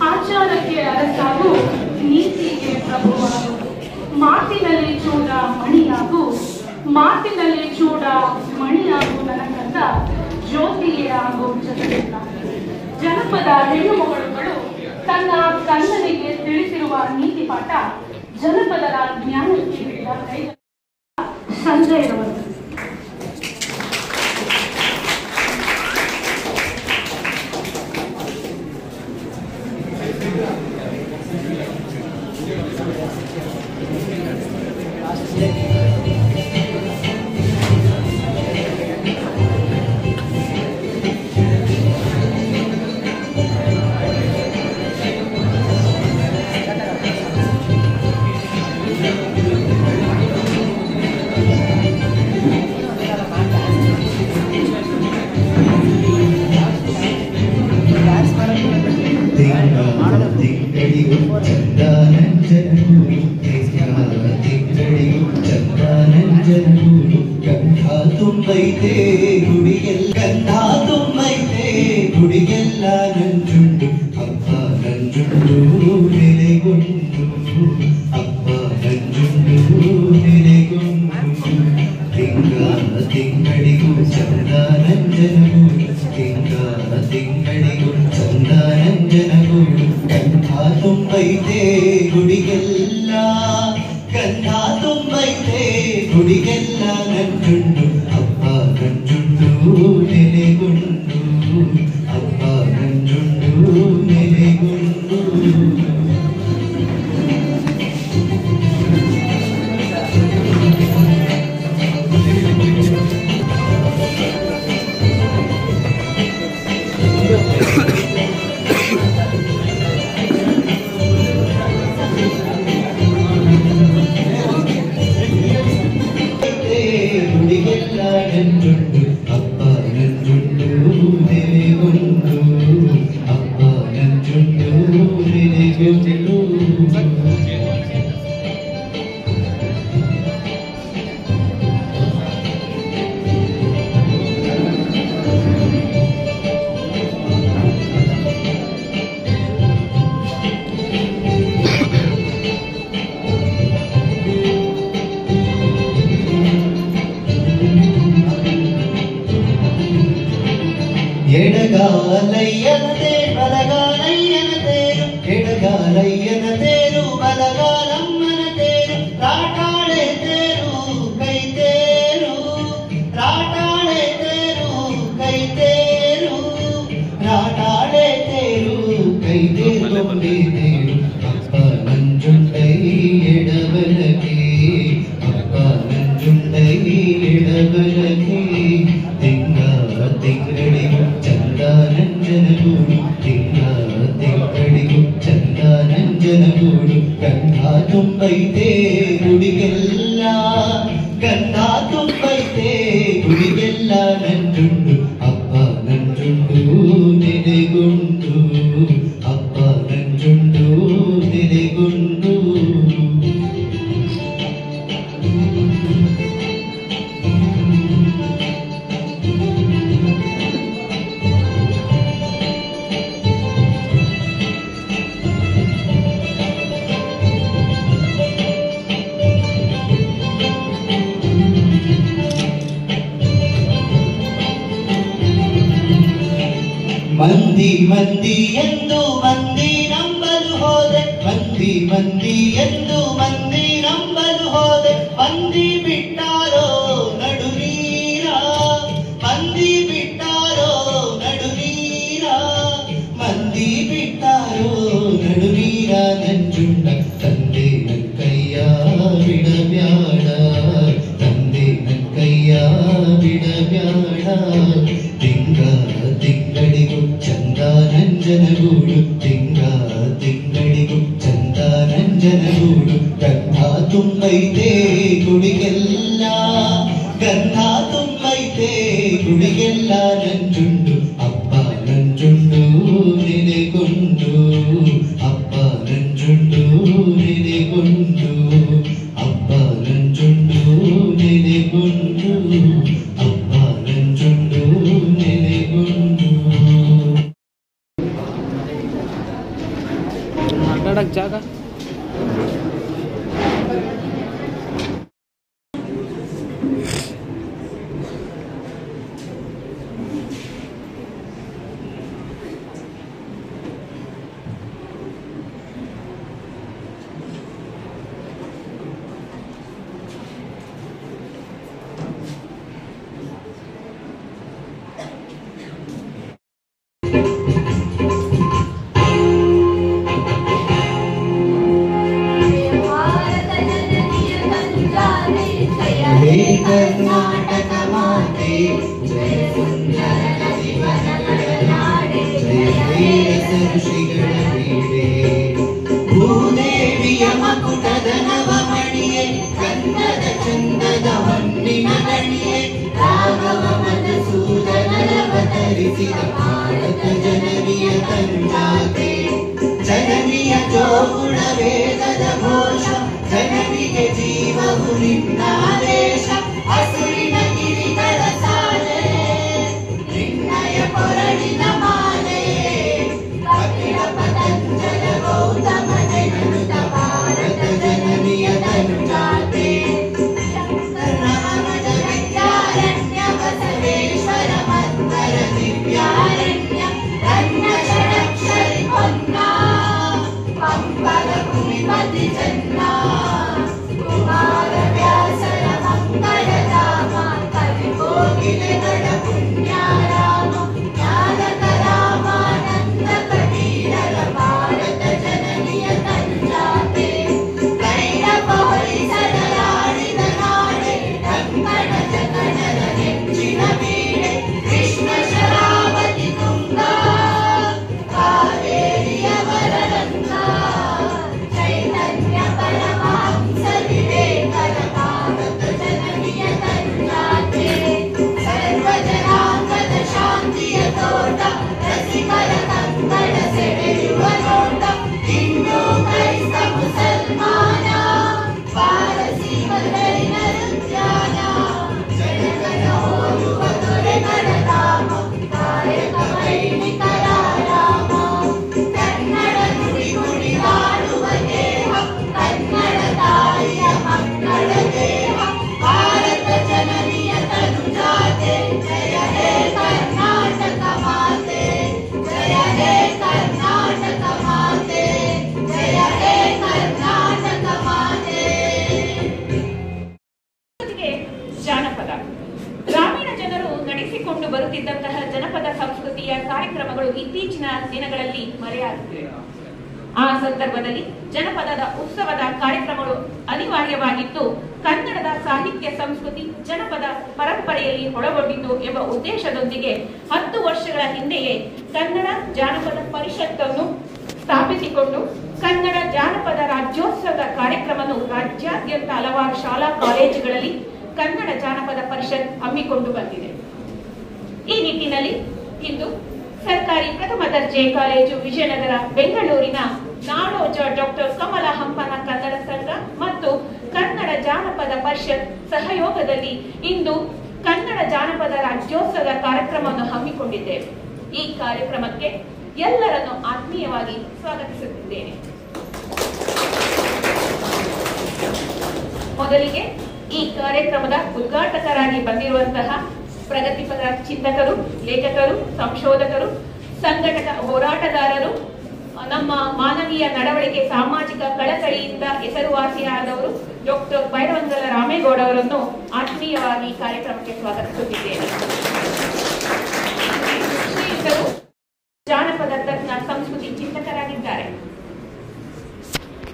ಆಚಾರಕ್ಕೆ ಅರಸಾಗು, ನೀತಿಗೆ ಪ್ರಭುವಾಗು, ಮಾತಿನಲ್ಲಿ ಚೂಡ ಮಣಿಯಾಗು, ಮಾತಿನಲ್ಲಿ ಚೂಡ ಮಣಿಯಾಗು, ನನ್ನ ಕಂದ ಜ್ಯೋತಿಯೇ ಆಗು ಜಗತ್ತಿನ. ಜನಪದ ಹೆಣ್ಣು ಮಗಳುಗಳು ತನ್ನ ಕನ್ನನಿಗೆ ತಿಳಿಸಿರುವ ನೀತಿ ಪಾಠ ಜನಪದರ ಜ್ಞಾನಕ್ಕೆ ಹಿಡಿದ ಕೈ ಸಂಜಯರವರು. ಗುಡಿಗೆಲ್ಲ ನಂಜುಂಡು ಅಪ್ಪ ನಂಜುಂಡು ನೆಲೆಗೊಂಡು ಅಪ್ಪ ನಂಜುಂಡು ನೆಲೆಗೊಂಡು ತಿಂಗಳಿಗೂ ಚಂದ ನಂಜನಗೂಡು ತಿಂಗಳಿಗೂ ಚಂದ ನಂಜನಗೂಡು ಗಂಧ ತುಂಬೈತೆ ಗುಡಿಗೆಲ್ಲ ಗಂಧ ತುಂಬೈತೆ ಗುಡಿಗೆಲ್ಲ ನಂಜುಂಡು ಅಪ್ಪ ನಂಜುಂಡು ನೆಲೆಗೊಂಡು ಅಪ್ಪ ನಂಜುಂಡು ನೆಲೆಗೊಂಡು. ಗುಡಿಗೆಲ್ಲ ನಂಜುಂಡು ಅಪ್ಪ ನಂಜುಂಡು ನೆಲೆಗೊಂಡು ಅಪ್ಪ ನಂಜುಂಡು ನೆಲೆಗೊಂಡು. ಎಡಗಾಲಯ್ಯನ ತೇರು ಬಲಗಾಲಯ್ಯನ ತೇರು ಎಡಗಾಲಯ್ಯನ ತೇರು ಬಲಗಾಲಮ್ಮನ ತೇರು ರಾಟಾಳೆ ತೇರು ಕೈ ತೇರು ರಾಟಾಳೆ ತೇರು ಕೈ ತೇರು ರಾಟಾಳೆ ತೇರು ಕೈ ತೇರು ತೇರು ಅಪ್ಪ ನಂಜುಂಡೈ ಎಡಬಲಗೆ ಅಪ್ಪ ನಂಜುಂಡೈ ಎಡಬಲಗೆ ತಿಂಗಳಿಗೂ ಚಂದ ನಂಜನಗೂಡು ತಿಂಗಳಿಗೂ ಚಂದ ನಂಜನಗೂಡು ಗಂಧ ತುಂಬೈತೆ ಗುಡಿಗೆಲ್ಲ ಗಂಧ ತುಂಬೈತೆ ಗುಡಿಗೆಲ್ಲ ನಂಜುಂಡು ಅಪ್ಪ ನಂಜುಂಡು ನೆಲೆಗೊಂಡು ಅಪ್ಪ ನಂಜುಂಡು ನೆಲೆಗೊಂಡು. ಮಂದಿ ಮಂದಿ ಎಂದು ಮಂದಿ ನಂಬಲು ಹೋದೆ ಮಂದಿ ಮಂದಿ ಎಂದು ಮಂದಿ ನಂಬಲು ಹೋದೆ ಮಂದಿ ಬಿಟ್ಟಾರೋ ನಡುವೀರ ಮಂದಿ ಬಿಟ್ಟಾರೋ ನಡುವೀರ ಮಂದಿ ಬಿಟ್ಟಾರೋ ನಡುವೀರ ನಂಜುಂಡ ತಂದೆ ನನ್ ಕೈಯ ಬಿಡಬ್ಯಾಡ ತಂದೆ ನನ್ ಕೈಯ ಬಿಡಬ್ಯಾಡ ತಿಂಗಳಿಗೂ ಚಂದ ನಂಜನಗೂಡು ತಿಂಗಳಿಗೂ ಚಂದ ನಂಜನಗೂಡು ಗಂಧ ತುಂಬೈತೆ ಗುಡಿಗೆಲ್ಲ ಗಂಧ ತುಂಬೈತೆ ಗುಡಿಗೆಲ್ಲ ನಂಜುಂಡು ಅಪ್ಪ ನಂಜುಂಡು ನೆಲೆಗೊಂಡು ಅಪ್ಪ ನಂಜುಂಡು ನೆಲೆಗೊಂಡು ಅಪ್ಪ ನಂಜುಂಡು ನೆಲೆಗೊಂಡು ಅಪ್ಪ ನಂಜುಂಡು ನೆಲೆಗೊಂಡು. ಮಾತಾಡಕ್ಕೆ ಜಾಗ कर्नाटक माते जय सुंदर नदीवन कड़नाडे जय वीर ऋषिಗಳ ವೀಡೆ ಭೂದೇವಿಯ ಮಕುಟದ ನವಮಣಿಯೇ ಗಂಧದ ಚಂದದ ಹೊನ್ನಿನ ಗಣಿಯೇ ರಾಘವ ಮಧುಸೂದನವತರಿಸಿದ ಭಾರತ ಜನನಿಯ ತಂಜಾತೆ ಜನನಿಯ ಜೋಗುಣ ವೇದದ ಘೋಷ ಜನನಿಗೆ ಜೀವವು ನಿನ್ನಾದೇಶ ಹಸುರಿನ ಗಿರಿಗಳ ಸಾಲೆ ನಿನ್ನಯ ಕೊರಳಿನ ಮಾಲೆ ಕಪಿಲ ಪತಂಜಲ ಗೌತಮ ಜನುತ ಭಾರತ ಜನನಿಯ ತಂಜಾತೆ ಶಂಕರಮದ ವಿದ್ಯಾರಣ್ಯ ಬಸವೇಶ್ವರ ಮಂದರ ದಿವ್ಯಾರಣ್ಯ ರನ್ನ ಷಡಕ್ಷರಿ ಪೊನ್ನ ಪಂಪದ ಭೂಮಿಪತಿ ಜನ್ನ ಕುಮಾರ ವ್ಯಾಸರ ಮಂಗಳಧಾಮ ಕವಿ ಕೋಗಿಲೆಗಳ ಪುಣ್ಯಾರಾಮ ಜ್ಞಾನಕ ರಾಮಾನಂದ ಕಬೀರರ ಭಾರತ ಜನನಿಯ ತಂಜಾತೆ ಕೈರಪ ಹೊರಿಸಲಾಡಿದ ನಾಡೆ ಕಂಕಣ ಜಗಣರ ನೆಚ್ಚಿನ ಬೀಡೆ ಕೃಷ್ಣ ಶರಾವತಿ ತುಂಗ ಕಾವೇರಿಯ ವರರಂಗ ಚೈತನ್ಯ ಪರಮಹಂಸ ವಿವೇಕರ ಭಾರತ ಜನನಿಯ ತಂಜಾತೆ ಸರ್ವ ಜನಾಂಗದ ಶಾಂತಿಯ ತೋಟ ರಸಿಕರ ಕಂಕಣ ಸೆಳೆಯುವ ನೋಟ ಹಿಂದೂ ಕ್ರೈಸ್ತ ಮುಸಲ್ಮಾನ ಪಾರಸೀಕರಿನ ಉದ್ಯಾನ ಜನಗಣ ಹೋಲುವ ದೊರೆಗಳ ಧಾಮ ಕಾಯಕ ವೈಣಿಕರ ರಾಮ ಕನ್ನಡ ನುಡಿ ನುಡಿದಾಡುವ ದೇಹ ಕನ್ನಡ ತಾಯಿಯ ಮಕ್ಕಳ ದೇಹ ಭಾರತ ಜನನಿಯ ತನುಜಾತೆ ಜಯ ಹೇ ಕರ್ನಾಟಕ ಮಾತೆ ಜಯ ಹೇ ಕರ್ನಾಟಕ ಮಾತೆ ಜಯ ಹೇ ಕರ್ನಾಟಕ ಮಾತೆ. ಜಾನಪದ ಗ್ರಾಮೀಣ ಜನರು ನಡೆಸಿಕೊಂಡು ಬರುತ್ತಿದ್ದಂತಹ ಜನಪದ ಸಂಸ್ಕೃತಿಯ ಕಾರ್ಯಕ್ರಮಗಳು ಇತ್ತೀಚಿನ ದಿನಗಳಲ್ಲಿ ಮರೆಯಾಗುತ್ತಿವೆ. ಆ ಸಂದರ್ಭದಲ್ಲಿ ಜನಪದದ ಉತ್ಸವದ ಕಾರ್ಯಕ್ರಮಗಳು ಅನಿವಾರ್ಯವಾಗಿದ್ದು ಕನ್ನಡದ ಸಾಹಿತ್ಯ ಸಂಸ್ಕೃತಿ ಜನಪದ ಪರಂಪರೆಯಲ್ಲಿ ಒಳಗೊಂಡಿತು ಎಂಬ ಉದ್ದೇಶದೊಂದಿಗೆ 10 ವರ್ಷಗಳ ಹಿಂದೆಯೇ ಕನ್ನಡ ಜಾನಪದ ಪರಿಷತ್ತನ್ನು ಸ್ಥಾಪಿಸಿಕೊಂಡು ಕನ್ನಡ ಜಾನಪದ ರಾಜ್ಯೋತ್ಸವದ ಕಾರ್ಯಕ್ರಮವನ್ನು ರಾಜ್ಯಾದ್ಯಂತ ಹಲವಾರು ಶಾಲಾ ಕಾಲೇಜುಗಳಲ್ಲಿ ಕನ್ನಡ ಜಾನಪದ ಪರಿಷತ್ ಹಮ್ಮಿಕೊಂಡು ಬಂದಿದೆ. ಈ ನಿಟ್ಟಿನಲ್ಲಿ ಇಂದು ಸರ್ಕಾರಿ ಪ್ರಥಮ ದರ್ಜೆ ಕಾಲೇಜು ವಿಜಯನಗರ ಬೆಂಗಳೂರಿನ ನಾಡೋಜ ಡಾಕ್ಟರ್ ಕಮಲ ಹಂಪನ ಕನ್ನಡ ಸಂಘ ಮತ್ತು ಕನ್ನಡ ಜಾನಪದ ಪರಿಷತ್ ಸಹಯೋಗದಲ್ಲಿ ಇಂದು ಕನ್ನಡ ಜಾನಪದ ರಾಜ್ಯೋತ್ಸವದ ಕಾರ್ಯಕ್ರಮವನ್ನು ಹಮ್ಮಿಕೊಂಡಿದ್ದೇವೆ. ಈ ಕಾರ್ಯಕ್ರಮಕ್ಕೆ ಎಲ್ಲರನ್ನು ಆತ್ಮೀಯವಾಗಿ ಸ್ವಾಗತಿಸುತ್ತಿದ್ದೇನೆ. ಮೊದಲಿಗೆ ಈ ಕಾರ್ಯಕ್ರಮದ ಉದ್ಘಾಟಕರಾಗಿ ಬಂದಿರುವಂತಹ ಪ್ರಗತಿಪರ ಚಿಂತಕರು, ಲೇಖಕರು, ಸಂಶೋಧಕರು, ಸಂಘಟಕ ಹೋರಾಟಗಾರರು, ನಮ್ಮ ಮಾನವೀಯ ನಡವಳಿಕೆ ಸಾಮಾಜಿಕ ಕಳಕಳಿಯಿಂದ ಹೆಸರುವಾಸಿಯಾದವರು ಡಾಕ್ಟರ್ ಬೈರವಂಗಲ ರಾಮೇಗೌಡ ಅವರನ್ನು ಆತ್ಮೀಯವಾಗಿ ಕಾರ್ಯಕ್ರಮಕ್ಕೆ ಸ್ವಾಗತಿಸುತ್ತಿದ್ದೇನೆ. ಶ್ರೀಯುತರು ಜಾನಪದ ತಜ್ಞ, ಸಂಸ್ಕೃತಿ ಚಿಂತಕರಾಗಿದ್ದಾರೆ.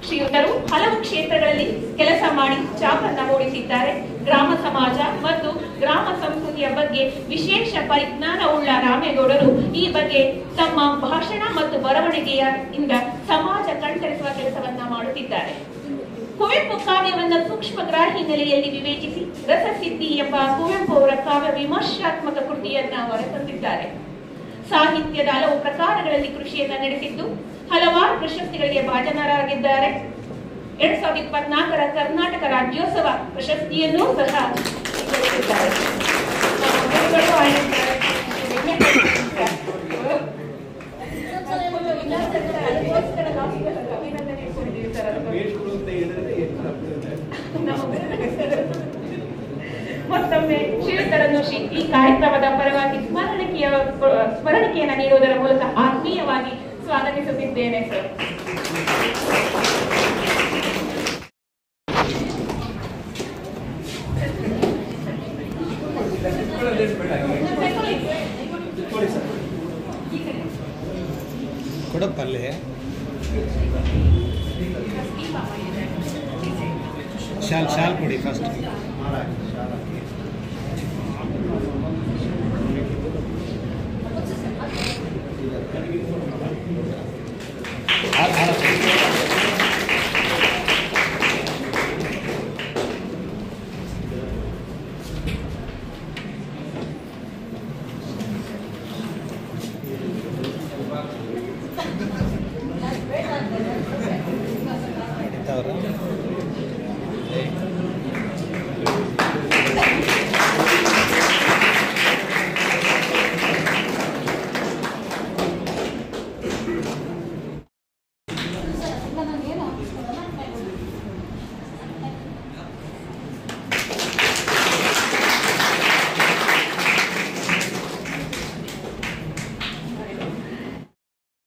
ಶ್ರೀಯುತರು ಹಲವು ಕ್ಷೇತ್ರಗಳಲ್ಲಿ ಕೆಲಸ ಮಾಡಿ ಛಾಪನ್ನ ಮೂಡಿಸಿದ್ದಾರೆ. ಗ್ರಾಮ ಸಮಾಜ ಮತ್ತು ಗ್ರಾಮ ಸಂಸ್ಕೃತಿಯ ಬಗ್ಗೆ ವಿಶೇಷ ಪರಿಜ್ಞಾನವುಳ್ಳ ರಾಮೇಗೌಡರು ಈ ಬಗ್ಗೆ ತಮ್ಮ ಭಾಷಣ ಮತ್ತು ಬರವಣಿಗೆಯಿಂದ ಸಮಾಜ ಕಣ್ತರಿಸುವ ಕೆಲಸವನ್ನ ಮಾಡುತ್ತಿದ್ದಾರೆ. ಕುವೆಂಪು ಕಾವ್ಯವನ್ನ ಸೂಕ್ಷ್ಮಗ್ರಾಹಿ ನೆಲೆಯಲ್ಲಿ ವಿವೇಚಿಸಿ ರಸಸಿದ್ಧಿ ಎಂಬ ಕುವೆಂಪು ಅವರ ಕಾವ್ಯ ವಿಮರ್ಶಾತ್ಮಕ ಕೃತಿಯನ್ನ ಹೊರತಂದಿದ್ದಾರೆ. ಸಾಹಿತ್ಯದ ಹಲವು ಪ್ರಕಾರಗಳಲ್ಲಿ ಕೃಷಿಯನ್ನ ನಡೆಸಿದ್ದು ಹಲವಾರು ಪ್ರಶಸ್ತಿಗಳಿಗೆ ಭಾಜನರಾಗಿದ್ದಾರೆ. 2024ರ ಕರ್ನಾಟಕ ರಾಜ್ಯೋತ್ಸವ ಪ್ರಶಸ್ತಿಯನ್ನೂ ಸಹ ಗಳಿಸಿದ್ದಾರೆ. ಅಭಿನಂದನೆ ಈ ಕಾರ್ಯಕ್ರಮದ ಪರವಾಗಿ ಸ್ಮರಣಿಕೆಯನ್ನು ನೀಡುವುದರ ಮೂಲಕ ಆತ್ಮೀಯವಾಗಿ ಸ್ವಾಗತಿಸುತ್ತಿದ್ದೇನೆ ಸರ್. ಕೊಡಪ್ಪಲ್ಲಿ ಶಾಲ್ ಕೊಡಿ ಫಸ್ಟ್.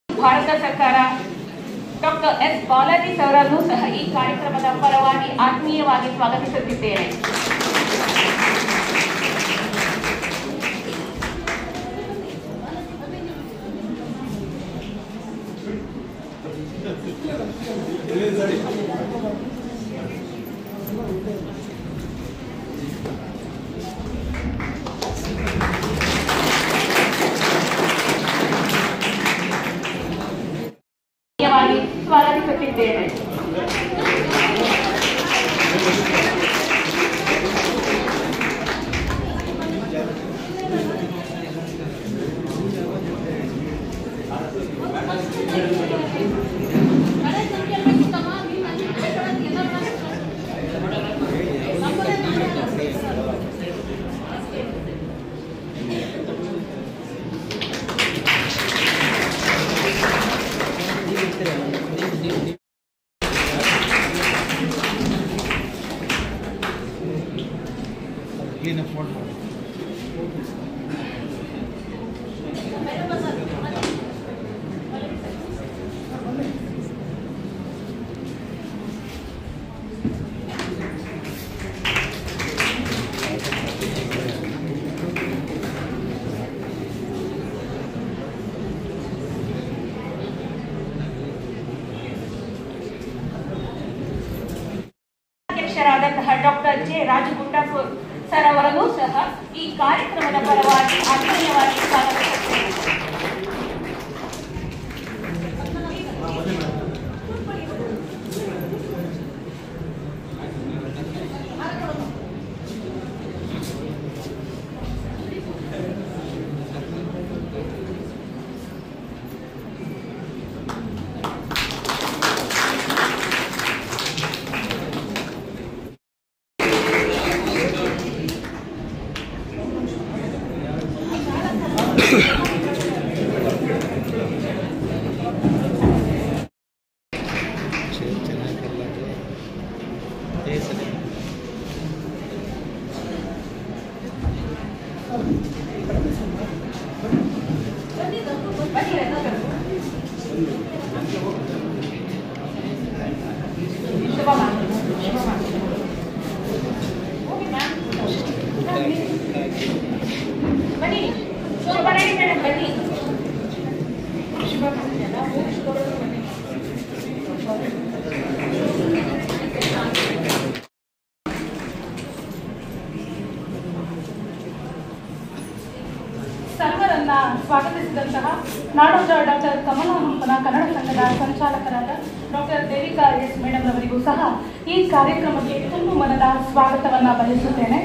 ಭಾರತ ಸರ್ಕಾರ ಡಾಕ್ಟರ್ ಎಸ್ ಬಾಲಾಜಿ ಅವರನ್ನು ಸಹ ಈ ಕಾರ್ಯಕ್ರಮದ ಪರವಾಗಿ ಆತ್ಮೀಯವಾಗಿ ಸ್ವಾಗತಿಸುತ್ತಿದ್ದೇನೆ. ಸ್ವಾಗತಿಸುತ್ತಿದ್ದೇನೆ. ಕ್ಲೀನಾಗಿ ಫೋನ್ ಮಾಡಿ. ಅಧ್ಯಕ್ಷರಾದಂತಹ ಡಾಕ್ಟರ್ ಜೆ ರಾಜಗುಂಡಾಪುರ್ ಸರ್ ಅವರನ್ನು ಸಹ ಈ ಕಾರ್ಯಕ್ರಮದ ಪರವಾಗಿ ಆತ್ಮೀಯವಾಗಿ ಸ್ವಾಗತಿಸುತ್ತೇನೆ. ಸರ್ವರನ್ನ ಸ್ವಾಗತಿಸಿದಂತಹ ನಾಡೋಜ ಡಾಕ್ಟರ್ ಕಮಲಾ ಹಂಪನ ಕನ್ನಡ ಸಂಘದ ಸಂಚಾಲಕರಾದ ಡಾಕ್ಟರ್ ದೇವಿಕಾ ಎಸ್ ಮೇಡಮ್ ಅವರಿಗೂ ಸಹ ಈ ಕಾರ್ಯಕ್ರಮಕ್ಕೆ ತುಂಬು ಮನದ ಸ್ವಾಗತವನ್ನ ಬಯಸುತ್ತೇನೆ.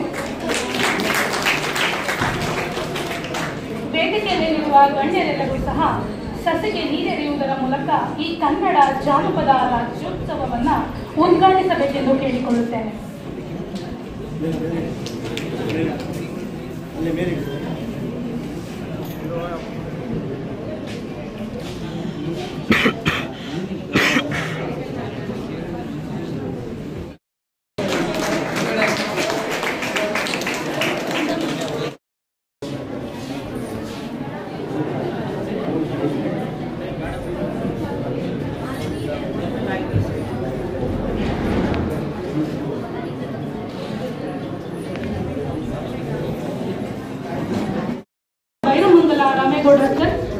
ವೇದಿಕೆಯಲ್ಲಿರುವ ಗಣ್ಯರೆಲ್ಲರೂ ಸಹ ಸಸಿಗೆ ನೀರೆರೆಯುವುದರ ಮೂಲಕ ಈ ಕನ್ನಡ ಜಾನಪದ ರಾಜ್ಯೋತ್ಸವವನ್ನ ಉದ್ಘಾಟಿಸಬೇಕೆಂದು ಕೇಳಿಕೊಳ್ಳುತ್ತೇನೆ.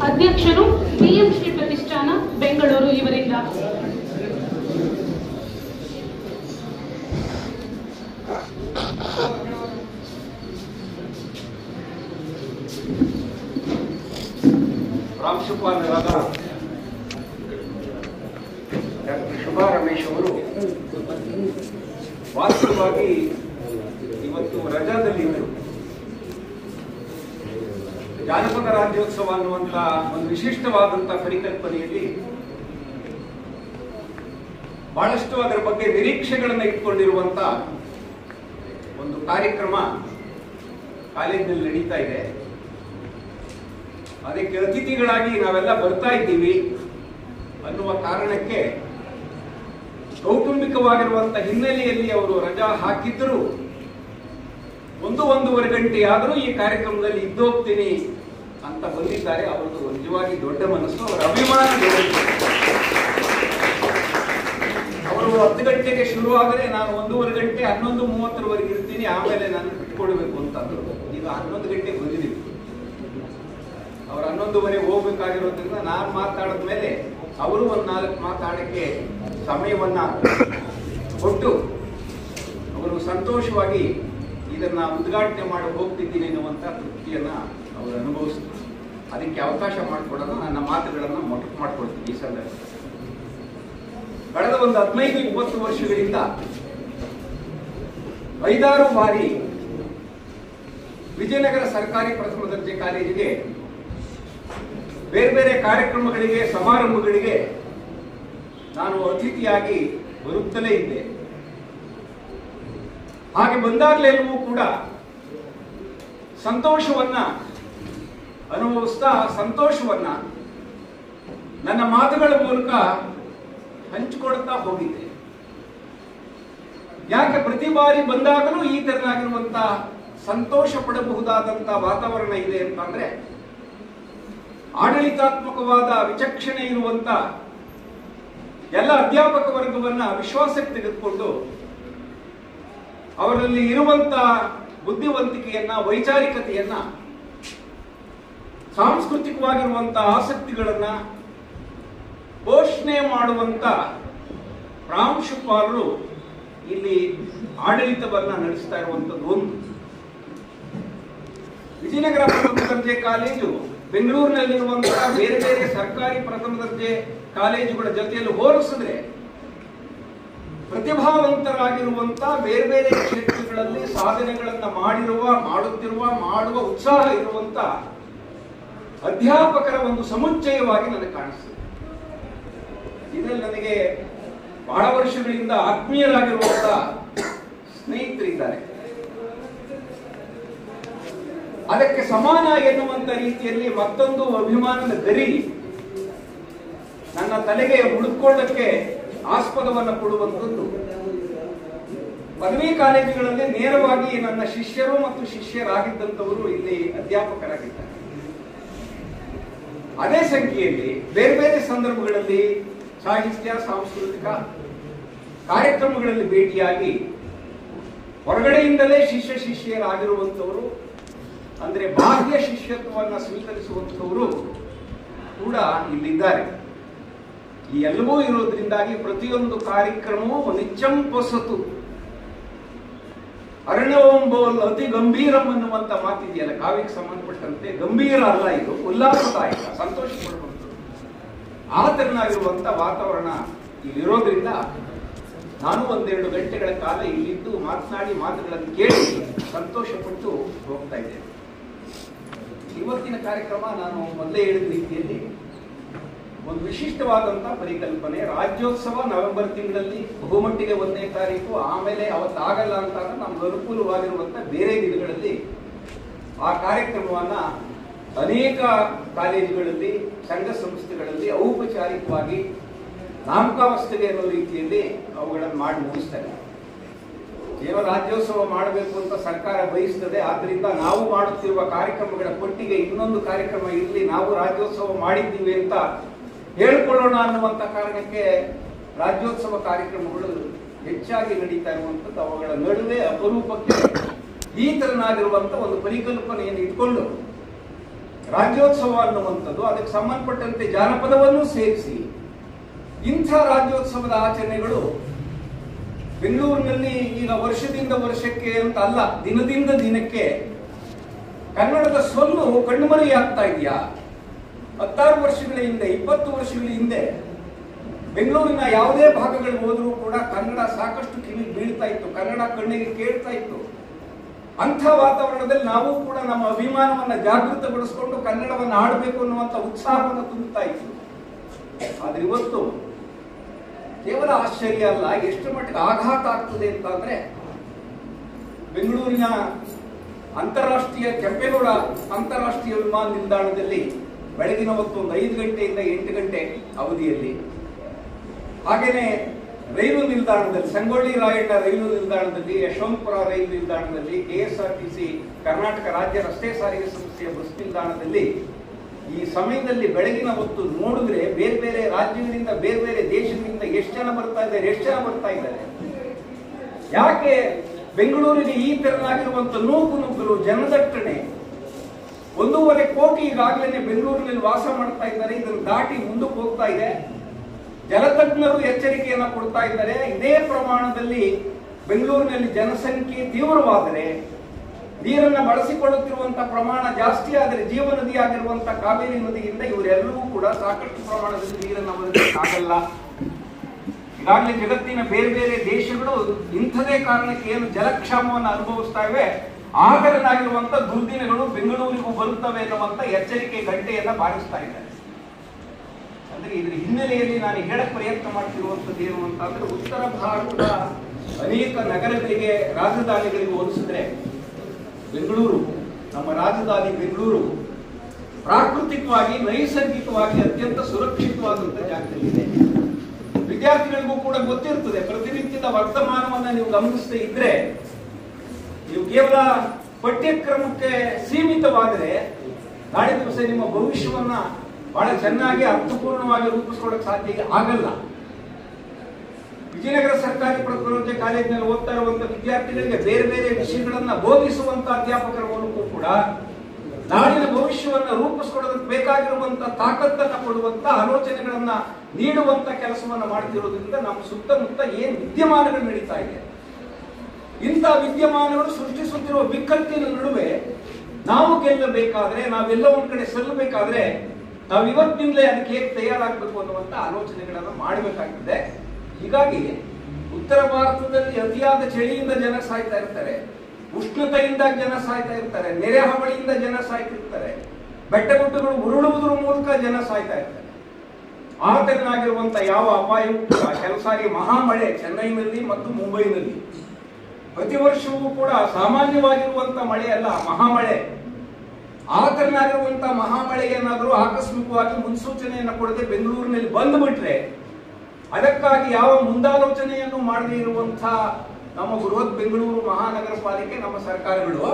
ಅಧ್ಯಕ್ಷರು ಬಿಎಂ ಶ್ರೀ ಪ್ರತಿಷ್ಠಾನ ಬೆಂಗಳೂರು ಇವರಿಂದ. ಪ್ರಾಂಶುಪಾಲರಾದ ಡಾಕ್ಟರ್ ಶುಭಾ ರಮೇಶ್ ಅವರು ವಾಸ್ತವವಾಗಿ ಇವತ್ತು ರಜಾದಲ್ಲಿದ್ದರು. ಜಾನಪದ ರಾಜ್ಯೋತ್ಸವ ಅನ್ನುವಂತ ಒಂದು ವಿಶಿಷ್ಟವಾದಂತಹ ಪರಿಕಲ್ಪನೆಯಲ್ಲಿ ಬಹಳಷ್ಟು ಅದರ ಬಗ್ಗೆ ನಿರೀಕ್ಷೆಗಳನ್ನು ಇಟ್ಕೊಂಡಿರುವಂತ ಒಂದು ಕಾರ್ಯಕ್ರಮ ಕಾಲೇಜಿನಲ್ಲಿ ನಡೀತಾ ಇದೆ. ಅದಕ್ಕೆ ಅತಿಥಿಗಳಾಗಿ ನಾವೆಲ್ಲ ಬರ್ತಾ ಇದ್ದೀವಿ ಅನ್ನುವ ಕಾರಣಕ್ಕೆ ಕೌಟುಂಬಿಕವಾಗಿರುವಂತಹ ಹಿನ್ನೆಲೆಯಲ್ಲಿ ಅವರು ರಜಾ ಹಾಕಿದ್ದರೂ 1-1.5 ಗಂಟೆ ಆದರೂ ಈ ಕಾರ್ಯಕ್ರಮದಲ್ಲಿ ಇದ್ದೋಗ್ತೀನಿ ಅಂತ ಬಂದಿದ್ದಾರೆ. ಅವರದು ನಿಜವಾಗಿ ದೊಡ್ಡ ಮನಸ್ಸು, ಅವರ ಅಭಿಮಾನ ದೊಡ್ಡದು. ಅವರು 10 ಗಂಟೆಗೆ ಶುರು ಆದರೆ ನಾನು 1.5 ಗಂಟೆ 11:30 ಇರ್ತೀನಿ, ಆಮೇಲೆ ನಾನು ಬಿಟ್ಕೊಡ್ಬೇಕು ಅಂತಂದ್ರು. ಈಗ 11 ಗಂಟೆಗೆ ಬಂದಿದ್ದೀವಿ. ಅವ್ರು 11:30 ಹೋಗ್ಬೇಕಾಗಿರೋದ್ರಿಂದ ನಾನು ಮಾತಾಡಿದ ಮೇಲೆ ಅವರು 4 ಮಾತಾಡಕ್ಕೆ ಸಮಯವನ್ನ ಕೊಟ್ಟು ಅವರು ಸಂತೋಷವಾಗಿ ಇದನ್ನ ಉದ್ಘಾಟನೆ ಮಾಡಿ ಹೋಗ್ತಿದ್ದೀನಿ ಅನ್ನುವಂತ ತೃಪ್ತಿಯನ್ನ ಅವರು ಅನುಭವಿಸಿದ್ರು. ಅದಕ್ಕೆ ಅವಕಾಶ ಮಾಡಿಕೊಡೋಣ. ನನ್ನ ಮಾತುಗಳನ್ನ ಮೊಟಕು ಮಾಡಿಕೊಡ್ತೀನಿ. ಈ ಸಂದರ್ಭ ಕಳೆದ ಒಂದು 15-20 ವರ್ಷಗಳಿಂದ 5-6 ಬಾರಿ ವಿಜಯನಗರ ಸರ್ಕಾರಿ ಪ್ರಥಮ ದರ್ಜೆ ಕಾಲೇಜಿಗೆ ಬೇರೆ ಬೇರೆ ಕಾರ್ಯಕ್ರಮಗಳಿಗೆ, ಸಮಾರಂಭಗಳಿಗೆ ನಾನು ಅತಿಥಿಯಾಗಿ ಬರುತ್ತಲೇ ಇದ್ದೆ. ಹಾಗೆ ಬಂದಾಗಲೆಲ್ಲವೂ ಕೂಡ ಸಂತೋಷವನ್ನ ಅನುಭವಿಸ್ತಾ, ಸಂತೋಷವನ್ನ ನನ್ನ ಮಾತುಗಳ ಮೂಲಕ ಹಂಚಿಕೊಡ್ತಾ ಹೋಗಿದ್ದೆ. ಯಾಕೆ ಪ್ರತಿ ಬಾರಿ ಬಂದಾಗಲೂ ಈ ತರನಾಗಿರುವಂತಹ ಸಂತೋಷ ಪಡಬಹುದಾದಂತಹ ವಾತಾವರಣ ಇದೆ ಅಂತಂದ್ರೆ, ಆಡಳಿತಾತ್ಮಕವಾದ ವಿಚಕ್ಷಣೆ ಇರುವಂತ ಎಲ್ಲ ಅಧ್ಯಾಪಕ ವರ್ಗವನ್ನ ವಿಶ್ವಾಸಕ್ಕೆ ತೆಗೆದುಕೊಂಡು ಅವರಲ್ಲಿ ಇರುವಂತ ಬುದ್ಧಿವಂತಿಕೆಯನ್ನ, ವೈಚಾರಿಕತೆಯನ್ನ, ಸಾಂಸ್ಕೃತಿಕವಾಗಿರುವಂತಹ ಆಸಕ್ತಿಗಳನ್ನ ಪೋಷಣೆ ಮಾಡುವಂತ ಪ್ರಾಂಶುಪಾಲರು ಇಲ್ಲಿ ಆಡಳಿತವನ್ನ ನಡೆಸ್ತಾ ಇರುವಂತದ್ದು ಒಂದು. ವಿಜಯನಗರ ಪ್ರಥಮ ದರ್ಜೆ ಕಾಲೇಜು ಬೆಂಗಳೂರಿನಲ್ಲಿರುವಂತಹ ಬೇರೆ ಬೇರೆ ಸರ್ಕಾರಿ ಪ್ರಥಮ ದರ್ಜೆ ಕಾಲೇಜುಗಳ ಜೊತೆಯಲ್ಲಿ ಹೋಲಿಸಿದ್ರೆ ಪ್ರತಿಭಾವಂತರಾಗಿರುವಂತ ಬೇರೆ ಬೇರೆ ಕ್ಷೇತ್ರಗಳಲ್ಲಿ ಸಾಧನೆಗಳನ್ನ ಮಾಡುವ ಉತ್ಸಾಹ ಇರುವಂತ ಅಧ್ಯಾಪಕರ ಒಂದು ಸಮುಚ್ಚಯವಾಗಿ ನನಗೆ ಕಾಣಿಸ್ತದೆ. ಇದರಲ್ಲಿ ನನಗೆ ಬಹಳ ವರ್ಷಗಳಿಂದ ಆತ್ಮೀಯರಾಗಿರುವಂತ ಸ್ನೇಹಿತರಿದ್ದಾರೆ. ಅದಕ್ಕೆ ಸಮಾನ ಎನ್ನುವಂತ ರೀತಿಯಲ್ಲಿ ಮತ್ತೊಂದು ಅಭಿಮಾನದ ಗರಿ ನನ್ನ ತಲೆಗೆ ಹುಡುಕೊಳ್ಳಕ್ಕೆ ಆಸ್ಪದವನ್ನು ಕೊಡುವಂಥದ್ದು. ಪದವಿ ಕಾಲೇಜುಗಳಲ್ಲಿ ನೇರವಾಗಿ ನನ್ನ ಶಿಷ್ಯರು ಮತ್ತು ಶಿಷ್ಯರಾಗಿದ್ದಂಥವರು ಇಲ್ಲಿ ಅಧ್ಯಾಪಕರಾಗಿದ್ದಾರೆ. ಅದೇ ಸಂಖ್ಯೆಯಲ್ಲಿ ಬೇರೆ ಬೇರೆ ಸಂದರ್ಭಗಳಲ್ಲಿ ಸಾಹಿತ್ಯ, ಸಾಂಸ್ಕೃತಿಕ ಕಾರ್ಯಕ್ರಮಗಳಲ್ಲಿ ಭೇಟಿಯಾಗಿ ಹೊರಗಡೆಯಿಂದಲೇ ಶಿಷ್ಯರಾಗಿರುವಂಥವರು, ಅಂದ್ರೆ ಬಾಹ್ಯ ಶಿಷ್ಯತ್ವವನ್ನು ಸ್ವೀಕರಿಸುವಂಥವರು ಕೂಡ ಇಲ್ಲಿದ್ದಾರೆ. ಈ ಎಲ್ಲವೂ ಇರೋದ್ರಿಂದಾಗಿ ಪ್ರತಿಯೊಂದು ಕಾರ್ಯಕ್ರಮವೂ ನಿಚ್ಚಂ ಪೊಸತು ಅರಣ್ಯವಂಬೋಲ್ ಅತಿ ಗಂಭೀರಂ ಅನ್ನುವಂತ ಮಾತಿದೆಯಲ್ಲ, ಕಾವ್ಯಕ್ಕೆ ಸಂಬಂಧಪಟ್ಟಂತೆ ಗಂಭೀರ ಅಲ್ಲ, ಇದು ಉಲ್ಲಾಸದಾಯಕ, ಸಂತೋಷ ಪಡುವಂಥದ್ದು. ಆ ತೆರನಾಗಿರುವಂತ ವಾತಾವರಣ ಇಲ್ಲಿರೋದ್ರಿಂದ ನಾನು 1-2 ಗಂಟೆಗಳ ಕಾಲ ಇಲ್ಲಿದ್ದು ಮಾತನಾಡಿ ಮಾತುಗಳನ್ನು ಕೇಳಿ ಸಂತೋಷ ಪಟ್ಟು ಹೋಗ್ತಾ ಇದ್ದೇನೆ. ಇವತ್ತಿನ ಕಾರ್ಯಕ್ರಮ ನಾನು ಮೊದಲೇ ಹೇಳಿದ ರೀತಿಯಲ್ಲಿ ಒಂದು ವಿಶಿಷ್ಟವಾದಂತಹ ಪರಿಕಲ್ಪನೆ. ರಾಜ್ಯೋತ್ಸವ ನವೆಂಬರ್ ತಿಂಗಳಲ್ಲಿ ಬಹುಮಟ್ಟಿಗೆ 1ನೇ ತಾರೀಕು, ಆಮೇಲೆ ಅವತ್ತಾಗಲ್ಲ ಅಂತಾದ್ರೆ ನಮ್ಗೆ ಅನುಕೂಲವಾಗಿರುವಂತ ಬೇರೆ ದಿನಗಳಲ್ಲಿ ಆ ಕಾರ್ಯಕ್ರಮವನ್ನ ಅನೇಕ ಕಾಲೇಜುಗಳಲ್ಲಿ, ಸಂಘ ಸಂಸ್ಥೆಗಳಲ್ಲಿ ಔಪಚಾರಿಕವಾಗಿ ನಾಮಕಾವಸ್ಥೆಗೆ ಅನ್ನೋ ರೀತಿಯಲ್ಲಿ ಅವುಗಳನ್ನು ಮಾಡಿ ಮುಗಿಸ್ತಾರೆ. ಏನೋ ರಾಜ್ಯೋತ್ಸವ ಮಾಡಬೇಕು ಅಂತ ಸರ್ಕಾರ ಬಯಸ್ತದೆ, ಆದ್ರಿಂದ ನಾವು ಮಾಡುತ್ತಿರುವ ಕಾರ್ಯಕ್ರಮಗಳ ಪಟ್ಟಿಗೆ ಇನ್ನೊಂದು ಕಾರ್ಯಕ್ರಮ ಇರಲಿ, ನಾವು ರಾಜ್ಯೋತ್ಸವ ಮಾಡಿದ್ದೀವಿ ಅಂತ ಹೇಳ್ಕೊಳ್ಳೋಣ ಅನ್ನುವಂತ ಕಾರಣಕ್ಕೆ ರಾಜ್ಯೋತ್ಸವ ಕಾರ್ಯಕ್ರಮಗಳು ಹೆಚ್ಚಾಗಿ ನಡೀತಾ ಇರುವಂತದ್ದು. ಅವುಗಳ ನಡುವೆ ಅಪರೂಪಕ್ಕೆ ಈ ತರನಾಗಿರುವಂತ ಒಂದು ಪರಿಕಲ್ಪನೆಯನ್ನು ಇಟ್ಕೊಂಡು ರಾಜ್ಯೋತ್ಸವ ಅನ್ನುವಂಥದ್ದು, ಅದಕ್ಕೆ ಸಂಬಂಧಪಟ್ಟಂತೆ ಜಾನಪದವನ್ನು ಸೇರಿಸಿ ಇಂಥ ರಾಜ್ಯೋತ್ಸವದ ಆಚರಣೆಗಳು ಬೆಂಗಳೂರಿನಲ್ಲಿ ಈಗ ವರ್ಷದಿಂದ ವರ್ಷಕ್ಕೆ ಅಂತ ಅಲ್ಲ, ದಿನದಿಂದ ದಿನಕ್ಕೆ ಕನ್ನಡದ ಸೊಲ್ಲು ಕಣ್ಮರೆಯಾಗ್ತಾ ಇದೆಯಾ? 16 ವರ್ಷಗಳ ಹಿಂದೆ, 20 ವರ್ಷಗಳ ಹಿಂದೆ ಬೆಂಗಳೂರಿನ ಯಾವುದೇ ಭಾಗಗಳಿಗೆ ಹೋದರೂ ಕೂಡ ಕನ್ನಡ ಸಾಕಷ್ಟು ಕಿವಿಗೆ ಬೀಳ್ತಾ ಇತ್ತು, ಕನ್ನಡ ಕಣ್ಣಿಗೆ ಕೇಳ್ತಾ ಇತ್ತು. ಅಂಥ ವಾತಾವರಣದಲ್ಲಿ ನಾವು ಕೂಡ ನಮ್ಮ ಅಭಿಮಾನವನ್ನು ಜಾಗೃತಗೊಳಿಸಿಕೊಂಡು ಕನ್ನಡವನ್ನು ಆಡಬೇಕು ಅನ್ನುವಂಥ ಉತ್ಸಾಹವನ್ನು ತುಂಬುತ್ತಾ ಇತ್ತು. ಆದ್ರೆ ಇವತ್ತು ಕೇವಲ ಆಶ್ಚರ್ಯ ಅಲ್ಲ, ಎಷ್ಟು ಮಟ್ಟಿಗೆ ಆಘಾತ ಆಗ್ತದೆ ಅಂತಂದ್ರೆ, ಬೆಂಗಳೂರಿನ ಅಂತಾರಾಷ್ಟ್ರೀಯ ಕೆಂಪೇಗೌಡ ಅಂತಾರಾಷ್ಟ್ರೀಯ ವಿಮಾನ ನಿಲ್ದಾಣದಲ್ಲಿ ಬೆಳಗಿನ ಹೊತ್ತು ಒಂದು 5 ಗಂಟೆಯಿಂದ 8 ಗಂಟೆ ಅವಧಿಯಲ್ಲಿ, ಹಾಗೇನೆ ರೈಲು ನಿಲ್ದಾಣದಲ್ಲಿ, ಸಂಗೊಳ್ಳಿ ರಾಯಣ್ಣ ರೈಲು ನಿಲ್ದಾಣದಲ್ಲಿ, ಯಶವಂತಪುರ ರೈಲು ನಿಲ್ದಾಣದಲ್ಲಿ, KSRTC ಕರ್ನಾಟಕ ರಾಜ್ಯ ರಸ್ತೆ ಸಾರಿಗೆ ಸಂಸ್ಥೆಯ ಬಸ್ ನಿಲ್ದಾಣದಲ್ಲಿ ಈ ಸಮಯದಲ್ಲಿ ಬೆಳಗಿನ ಹೊತ್ತು ನೋಡಿದ್ರೆ ಬೇರೆ ಬೇರೆ ರಾಜ್ಯಗಳಿಂದ, ಬೇರೆ ಬೇರೆ ದೇಶಗಳಿಂದ ಎಷ್ಟು ಜನ ಬರ್ತಾ ಇದ್ದಾರೆ. ಯಾಕೆ ಬೆಂಗಳೂರಿಗೆ ಈ ತೆರನಾಗಿರುವಂತ ನೂಕುನುಗ್ಗಲು, ಜನದಟ್ಟಣೆ? 1.5 ಕೋಟಿ ಈಗಾಗಲೇ ಬೆಂಗಳೂರಿನಲ್ಲಿ ವಾಸ ಮಾಡ್ತಾ ಇದ್ದಾರೆ. ಇದನ್ನು ದಾಟಿ ಮುಂದಕ್ಕೆ ಹೋಗ್ತಾ ಇದೆ. ಜಲತಜ್ಞರು ಎಚ್ಚರಿಕೆಯನ್ನು ಕೊಡ್ತಾ ಇದ್ದಾರೆ. ಇದೇ ಪ್ರಮಾಣದಲ್ಲಿ ಬೆಂಗಳೂರಿನಲ್ಲಿ ಜನಸಂಖ್ಯೆ ತೀವ್ರವಾದರೆ, ನೀರನ್ನು ಬಳಸಿಕೊಳ್ಳುತ್ತಿರುವಂತಹ ಪ್ರಮಾಣ ಜಾಸ್ತಿ ಆದರೆ, ಜೀವನದಿ ಆಗಿರುವಂತಹ ಕಾವೇರಿ ನದಿಯಿಂದ ಇವರೆಲ್ಲರೂ ಕೂಡ ಸಾಕಷ್ಟು ಪ್ರಮಾಣದಲ್ಲಿ ನೀರನ್ನು ಬಳಸಲಿಕ್ಕಾಗಲ್ಲ. ಈಗಾಗಲೇ ಜಗತ್ತಿನ ಬೇರೆ ಬೇರೆ ದೇಶಗಳು ಇಂಥದೇ ಕಾರಣಕ್ಕೆ ಏನು ಜಲಕ್ಷಾಮವನ್ನು ಅನುಭವಿಸ್ತಾ ಇವೆ, ಆಗರನಾಗಿರುವಂತ ದುರ್ದಿನಗಳು ಬೆಂಗಳೂರಿಗೂ ಬರುತ್ತವೆ ಎನ್ನುವಂತ ಎಚ್ಚರಿಕೆ ಗಂಟೆಯನ್ನ ಬಾರಿಸ್ತಾ ಇದ್ದಾರೆ. ಅಂದ್ರೆ ಇದರ ಹಿನ್ನೆಲೆಯಲ್ಲಿ ನಾನು ಹೇಳಕ್ ಪ್ರಯತ್ನ ಮಾಡ್ತಿರುವಂತದ್ದು ಏನು ಅಂತಂದ್ರೆ, ಉತ್ತರ ಭಾರತದ ಅನೇಕ ನಗರಗಳಿಗೆ, ರಾಜಧಾನಿಗಳಿಗೆ ಹೋಲಿಸಿದ್ರೆ ಬೆಂಗಳೂರು, ನಮ್ಮ ರಾಜಧಾನಿ ಬೆಂಗಳೂರು ಪ್ರಾಕೃತಿಕವಾಗಿ, ನೈಸರ್ಗಿಕವಾಗಿ ಅತ್ಯಂತ ಸುರಕ್ಷಿತವಾದಂತಹ ಜಾಗದಲ್ಲಿದೆ. ವಿದ್ಯಾರ್ಥಿಗಳಿಗೂ ಕೂಡ ಗೊತ್ತಿರ್ತದೆ. ಪ್ರತಿನಿತ್ಯದ ವರ್ತಮಾನವನ್ನ ನೀವು ಗಮನಿಸದೇ ಇದ್ರೆ, ನೀವು ಕೇವಲ ಪಠ್ಯಕ್ರಮಕ್ಕೆ ಸೀಮಿತವಾದರೆ ನಾಳೆ ದಿವಸ ನಿಮ್ಮ ಭವಿಷ್ಯವನ್ನ ಬಹಳ ಚೆನ್ನಾಗಿ ಅರ್ಥಪೂರ್ಣವಾಗಿ ರೂಪಿಸ್ಕೊಳ್ಳೋಕೆ ಸಾಧ್ಯ ಆಗಲ್ಲ. ವಿಜಯನಗರ ಸರ್ಕಾರಿ ಪ್ರಥಮ ಕಾಲೇಜಿನಲ್ಲಿ ಓದ್ತಾ ಇರುವಂತ ವಿದ್ಯಾರ್ಥಿಗಳಿಗೆ ಬೇರೆ ಬೇರೆ ವಿಷಯಗಳನ್ನ ಬೋಧಿಸುವಂತ ಅಧ್ಯಾಪಕರ ಮೂಲಕ ಕೂಡ ನಾಡಿನ ಭವಿಷ್ಯವನ್ನ ರೂಪಿಸ್ಕೊಳ್ಳೋದಕ್ಕೆ ಬೇಕಾಗಿರುವಂತ ತಾಕತ್ತನ್ನ ಕೊಡುವಂತ ಆಲೋಚನೆಗಳನ್ನ ನೀಡುವಂತ ಕೆಲಸವನ್ನ ಮಾಡ್ತಿರೋದ್ರಿಂದ ನಮ್ಮ ಸುತ್ತಮುತ್ತ ಏನ್ ವಿದ್ಯಮಾನಗಳು ನಡೀತಾ ಇದೆ, ಇಂಥ ವಿದ್ಯಮಾನಗಳು ಸೃಷ್ಟಿಸುತ್ತಿರುವ ಬಿಕ್ಕಟ್ಟಿನ ನಡುವೆ ನಾವು ಗೆಲ್ಲಬೇಕಾದ್ರೆ, ನಾವೆಲ್ಲ ಒಂದ್ ಕಡೆ ಸಲ್ಲಬೇಕಾದ್ರೆ, ನಾವು ಇವತ್ತಿನಿಂದಲೇ ಅದಕ್ಕೆ ಹೇಗೆ ತಯಾರಾಗಬೇಕು ಅನ್ನುವಂತ ಆಲೋಚನೆಗಳನ್ನ ಮಾಡಬೇಕಾಗಿದೆ. ಹೀಗಾಗಿ ಉತ್ತರ ಭಾರತದಲ್ಲಿ ಅತಿಯಾದ ಚಳಿಯಿಂದ ಜನ ಸಾಯ್ತಾ ಇರ್ತಾರೆ, ಉಷ್ಣತೆಯಿಂದ ಜನ ಸಾಯ್ತಾ ಇರ್ತಾರೆ, ನೆರೆ ಹಾವಳಿಯಿಂದ ಜನ ಸಾಯ್ತಿರ್ತಾರೆ, ಬೆಟ್ಟಗುಡ್ಡಗಳು ಉರುಳುವುದರ ಮೂಲಕ ಜನ ಸಾಯ್ತಾ ಇರ್ತಾರೆ. ಆತನಾಗಿರುವಂತ ಯಾವ ಅಪಾಯವೂ ಕೆಲವು ಸಾರಿ ಮಹಾಮಳೆ ಚೆನ್ನೈನಲ್ಲಿ ಮತ್ತು ಮುಂಬೈನಲ್ಲಿ ಪ್ರತಿ ವರ್ಷವೂ ಕೂಡ ಸಾಮಾನ್ಯವಾಗಿರುವಂತ ಮಳೆ ಅಲ್ಲ, ಮಹಾಮಳೆ. ಆತನಾಗಿರುವಂತ ಮಹಾಮಳೆ ಏನಾದರೂ ಆಕಸ್ಮಿಕವಾಗಿ ಮುನ್ಸೂಚನೆಯನ್ನು ಕೊಡದೆ ಬೆಂಗಳೂರಿನಲ್ಲಿ ಬಂದ್ಬಿಟ್ರೆ, ಅದಕ್ಕಾಗಿ ಯಾವ ಮುಂದಾಲೋಚನೆಯನ್ನು ಮಾಡದೇ ಇರುವಂತಹ ನಮ್ಮ ಬೃಹತ್ ಬೆಂಗಳೂರು ಮಹಾನಗರ ಪಾಲಿಕೆ, ನಮ್ಮ ಸರ್ಕಾರಗಳು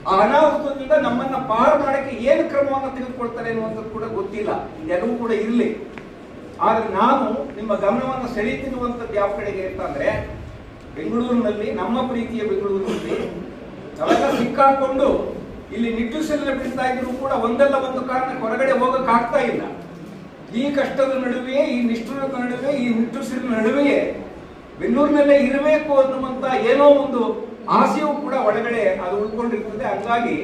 ಆ ಅನಾಹುತದಿಂದ ನಮ್ಮನ್ನ ಪಾರು ಮಾಡಕ್ಕೆ ಏನು ಕ್ರಮವನ್ನು ತೆಗೆದುಕೊಳ್ತಾರೆ ಅನ್ನುವಂಥದ್ದು ಕೂಡ ಗೊತ್ತಿಲ್ಲ. ಇದೆಲ್ಲವೂ ಕೂಡ ಇರಲಿ. ಆದ್ರೆ ನಾನು ನಿಮ್ಮ ಗಮನವನ್ನು ಸೆಳೀತಿರುವಂತದ್ದು ಯಾವ ಕಡೆಗೆ ಅಂತಂದ್ರೆ, ಬೆಂಗಳೂರಿನಲ್ಲಿ, ನಮ್ಮ ಪ್ರೀತಿಯ ಬೆಂಗಳೂರಿನಲ್ಲಿ ನಾವೆಲ್ಲ ಸಿಕ್ಕಾಕೊಂಡು ಇಲ್ಲಿ ನಿಟ್ಟುಸಿರನ್ನ ಬಿಡ್ತಾ ಇದ್ರು ಕೂಡ ಒಂದಲ್ಲ ಒಂದು ಕಾರಣ ಹೊರಗಡೆ ಹೋಗಕ್ ಆಗ್ತಾ ಇಲ್ಲ. ಈ ಕಷ್ಟದ ನಡುವೆಯೇ, ಈ ನಿಷ್ಠುರದ ನಡುವೆ, ಈ ನಿಟ್ಟುಸಿರಿನ ನಡುವೆಯೇ ಬೆಂಗಳೂರಿನಲ್ಲೇ ಇರಬೇಕು ಅನ್ನುವಂತ ಏನೋ ಒಂದು ಆಸೆಯೂ ಕೂಡ ಒಳಗಡೆ ಅದು ಉಳ್ಕೊಂಡಿರ್ತದೆ. ಹಂಗಾಗಿ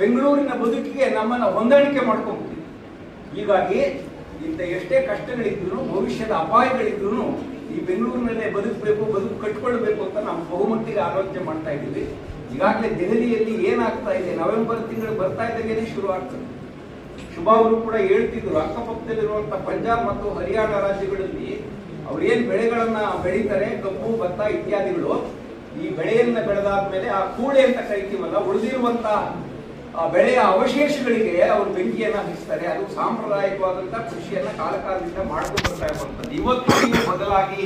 ಬೆಂಗಳೂರಿನ ಬದುಕಿಗೆ ನಮ್ಮನ್ನ ಹೊಂದಾಣಿಕೆ ಮಾಡ್ಕೊಂಡ್ಬಿಟ್ಟಿದೆ. ಹೀಗಾಗಿ ಇಂಥ ಎಷ್ಟೇ ಕಷ್ಟಗಳಿದ್ರು, ಭವಿಷ್ಯದ ಅಪಾಯಗಳಿದ್ರು ಈ ಬೆಂಗಳೂರಿನಲ್ಲೇ ಬದುಕಬೇಕು, ಬದುಕು ಕಟ್ಕೊಳ್ಬೇಕು ಅಂತ ನಾವು ಬಹುಮಟ್ಟಿಗೆ ಆಲೋಚನೆ ಮಾಡ್ತಾ ಇದ್ದೀವಿ. ಈಗಾಗಲೇ ದೆಹಲಿಯಲ್ಲಿ ಏನಾಗ್ತಾ ಇದೆ, ನವೆಂಬರ್ ತಿಂಗಳು ಬರ್ತಾ ಇದ್ದಾಗೇನೆ ಶುರು ಆಗ್ತದೆ. ಶುಭಾ ಅವರು ಕೂಡ ಹೇಳ್ತಿದ್ರು, ಅಕ್ಕಪಕ್ಕದಲ್ಲಿರುವಂತಹ ಪಂಜಾಬ್ ಮತ್ತು ಹರಿಯಾಣ ರಾಜ್ಯಗಳಲ್ಲಿ ಅವ್ರೇನ್ ಬೆಳೆಗಳನ್ನ ಬೆಳೀತಾರೆ, ಕಬ್ಬು, ಭತ್ತ ಇತ್ಯಾದಿಗಳು, ಈ ಬೆಳೆಯನ್ನ ಬೆಳೆದಾದ್ಮೇಲೆ ಆ ಕೂಳೆ ಅಂತ ಕರಿತೀವಲ್ಲ, ಉಳಿದಿರುವಂತ ಬೆಳೆಯ ಅವಶೇಷಗಳಿಗೆ ಅವರು ಬೆಂಕಿಯನ್ನ ಹಚ್ತಾರೆ. ಅದು ಸಾಂಪ್ರದಾಯಿಕವಾದಂತಹ ಕೃಷಿಯನ್ನ ಕಾಲಕಾಲದಿಂದ ಮಾಡ್ಕೊಂಡು ಬರ್ತಾ ಇರುವಂತದ್ದು. ಇವತ್ತು ನೀವು ಬದಲಾಗಿ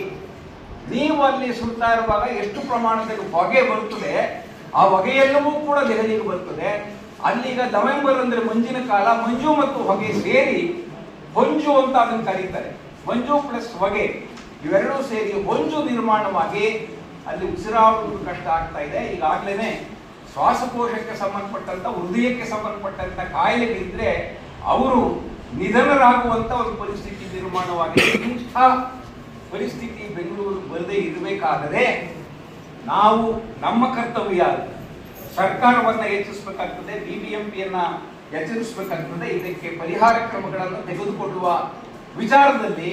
ನೀವು ಅಲ್ಲಿ ಸುಡ್ತಾ ಇರುವಾಗ ಎಷ್ಟು ಪ್ರಮಾಣದಲ್ಲಿ ಹೊಗೆ ಬರುತ್ತದೆ, ಆ ಹೊಗೆಯೆಲ್ಲವೂ ಕೂಡ ದೆಹಲಿಗೆ ಬರ್ತದೆ. ಅಲ್ಲಿಗ ನವೆಂಬರ್ ಅಂದ್ರೆ ಮಂಜಿನ ಕಾಲ, ಮಂಜು ಮತ್ತು ಹೊಗೆ ಸೇರಿ ಹೊಂಜು ಅಂತ ಅದನ್ನು ಕರೀತಾರೆ. ಮಂಜು ಪ್ಲಸ್ ಹೊಗೆ ಇವೆರಡೂ ಸೇರಿ ಹೊಂಜು ನಿರ್ಮಾಣವಾಗಿ ಅಲ್ಲಿ ಉಸಿರಾಡುವುದು ಕಷ್ಟ ಆಗ್ತಾ ಇದೆ. ಈಗಾಗಲೇ ಶ್ವಾಸಕೋಶಕ್ಕೆ ಸಂಬಂಧಪಟ್ಟಂತ ಹೃದಯಕ್ಕೆ ಸಂಬಂಧಪಟ್ಟಂತ ಕಾಯಿಲೆಗಳಿದ್ರೆ ಅವರು ನಿಧನರಾಗುವಂತ ಒಂದು ಪರಿಸ್ಥಿತಿ ನಿರ್ಮಾಣವಾಗಿದೆ. ಇಂಥ ಪರಿಸ್ಥಿತಿ ಬೆಂಗಳೂರು ಬರದೇ ಇರಬೇಕಾದರೆ ನಾವು ನಮ್ಮ ಕರ್ತವ್ಯ ಸರ್ಕಾರವನ್ನ ಎಚ್ಚರಿಸಬೇಕಾಗ್ತದೆ, ಬಿಬಿಎಂಪಿಯನ್ನ ಎಚ್ಚರಿಸಬೇಕಾಗ್ತದೆ. ಇದಕ್ಕೆ ಪರಿಹಾರ ಕ್ರಮಗಳನ್ನು ತೆಗೆದುಕೊಳ್ಳುವ ವಿಚಾರದಲ್ಲಿ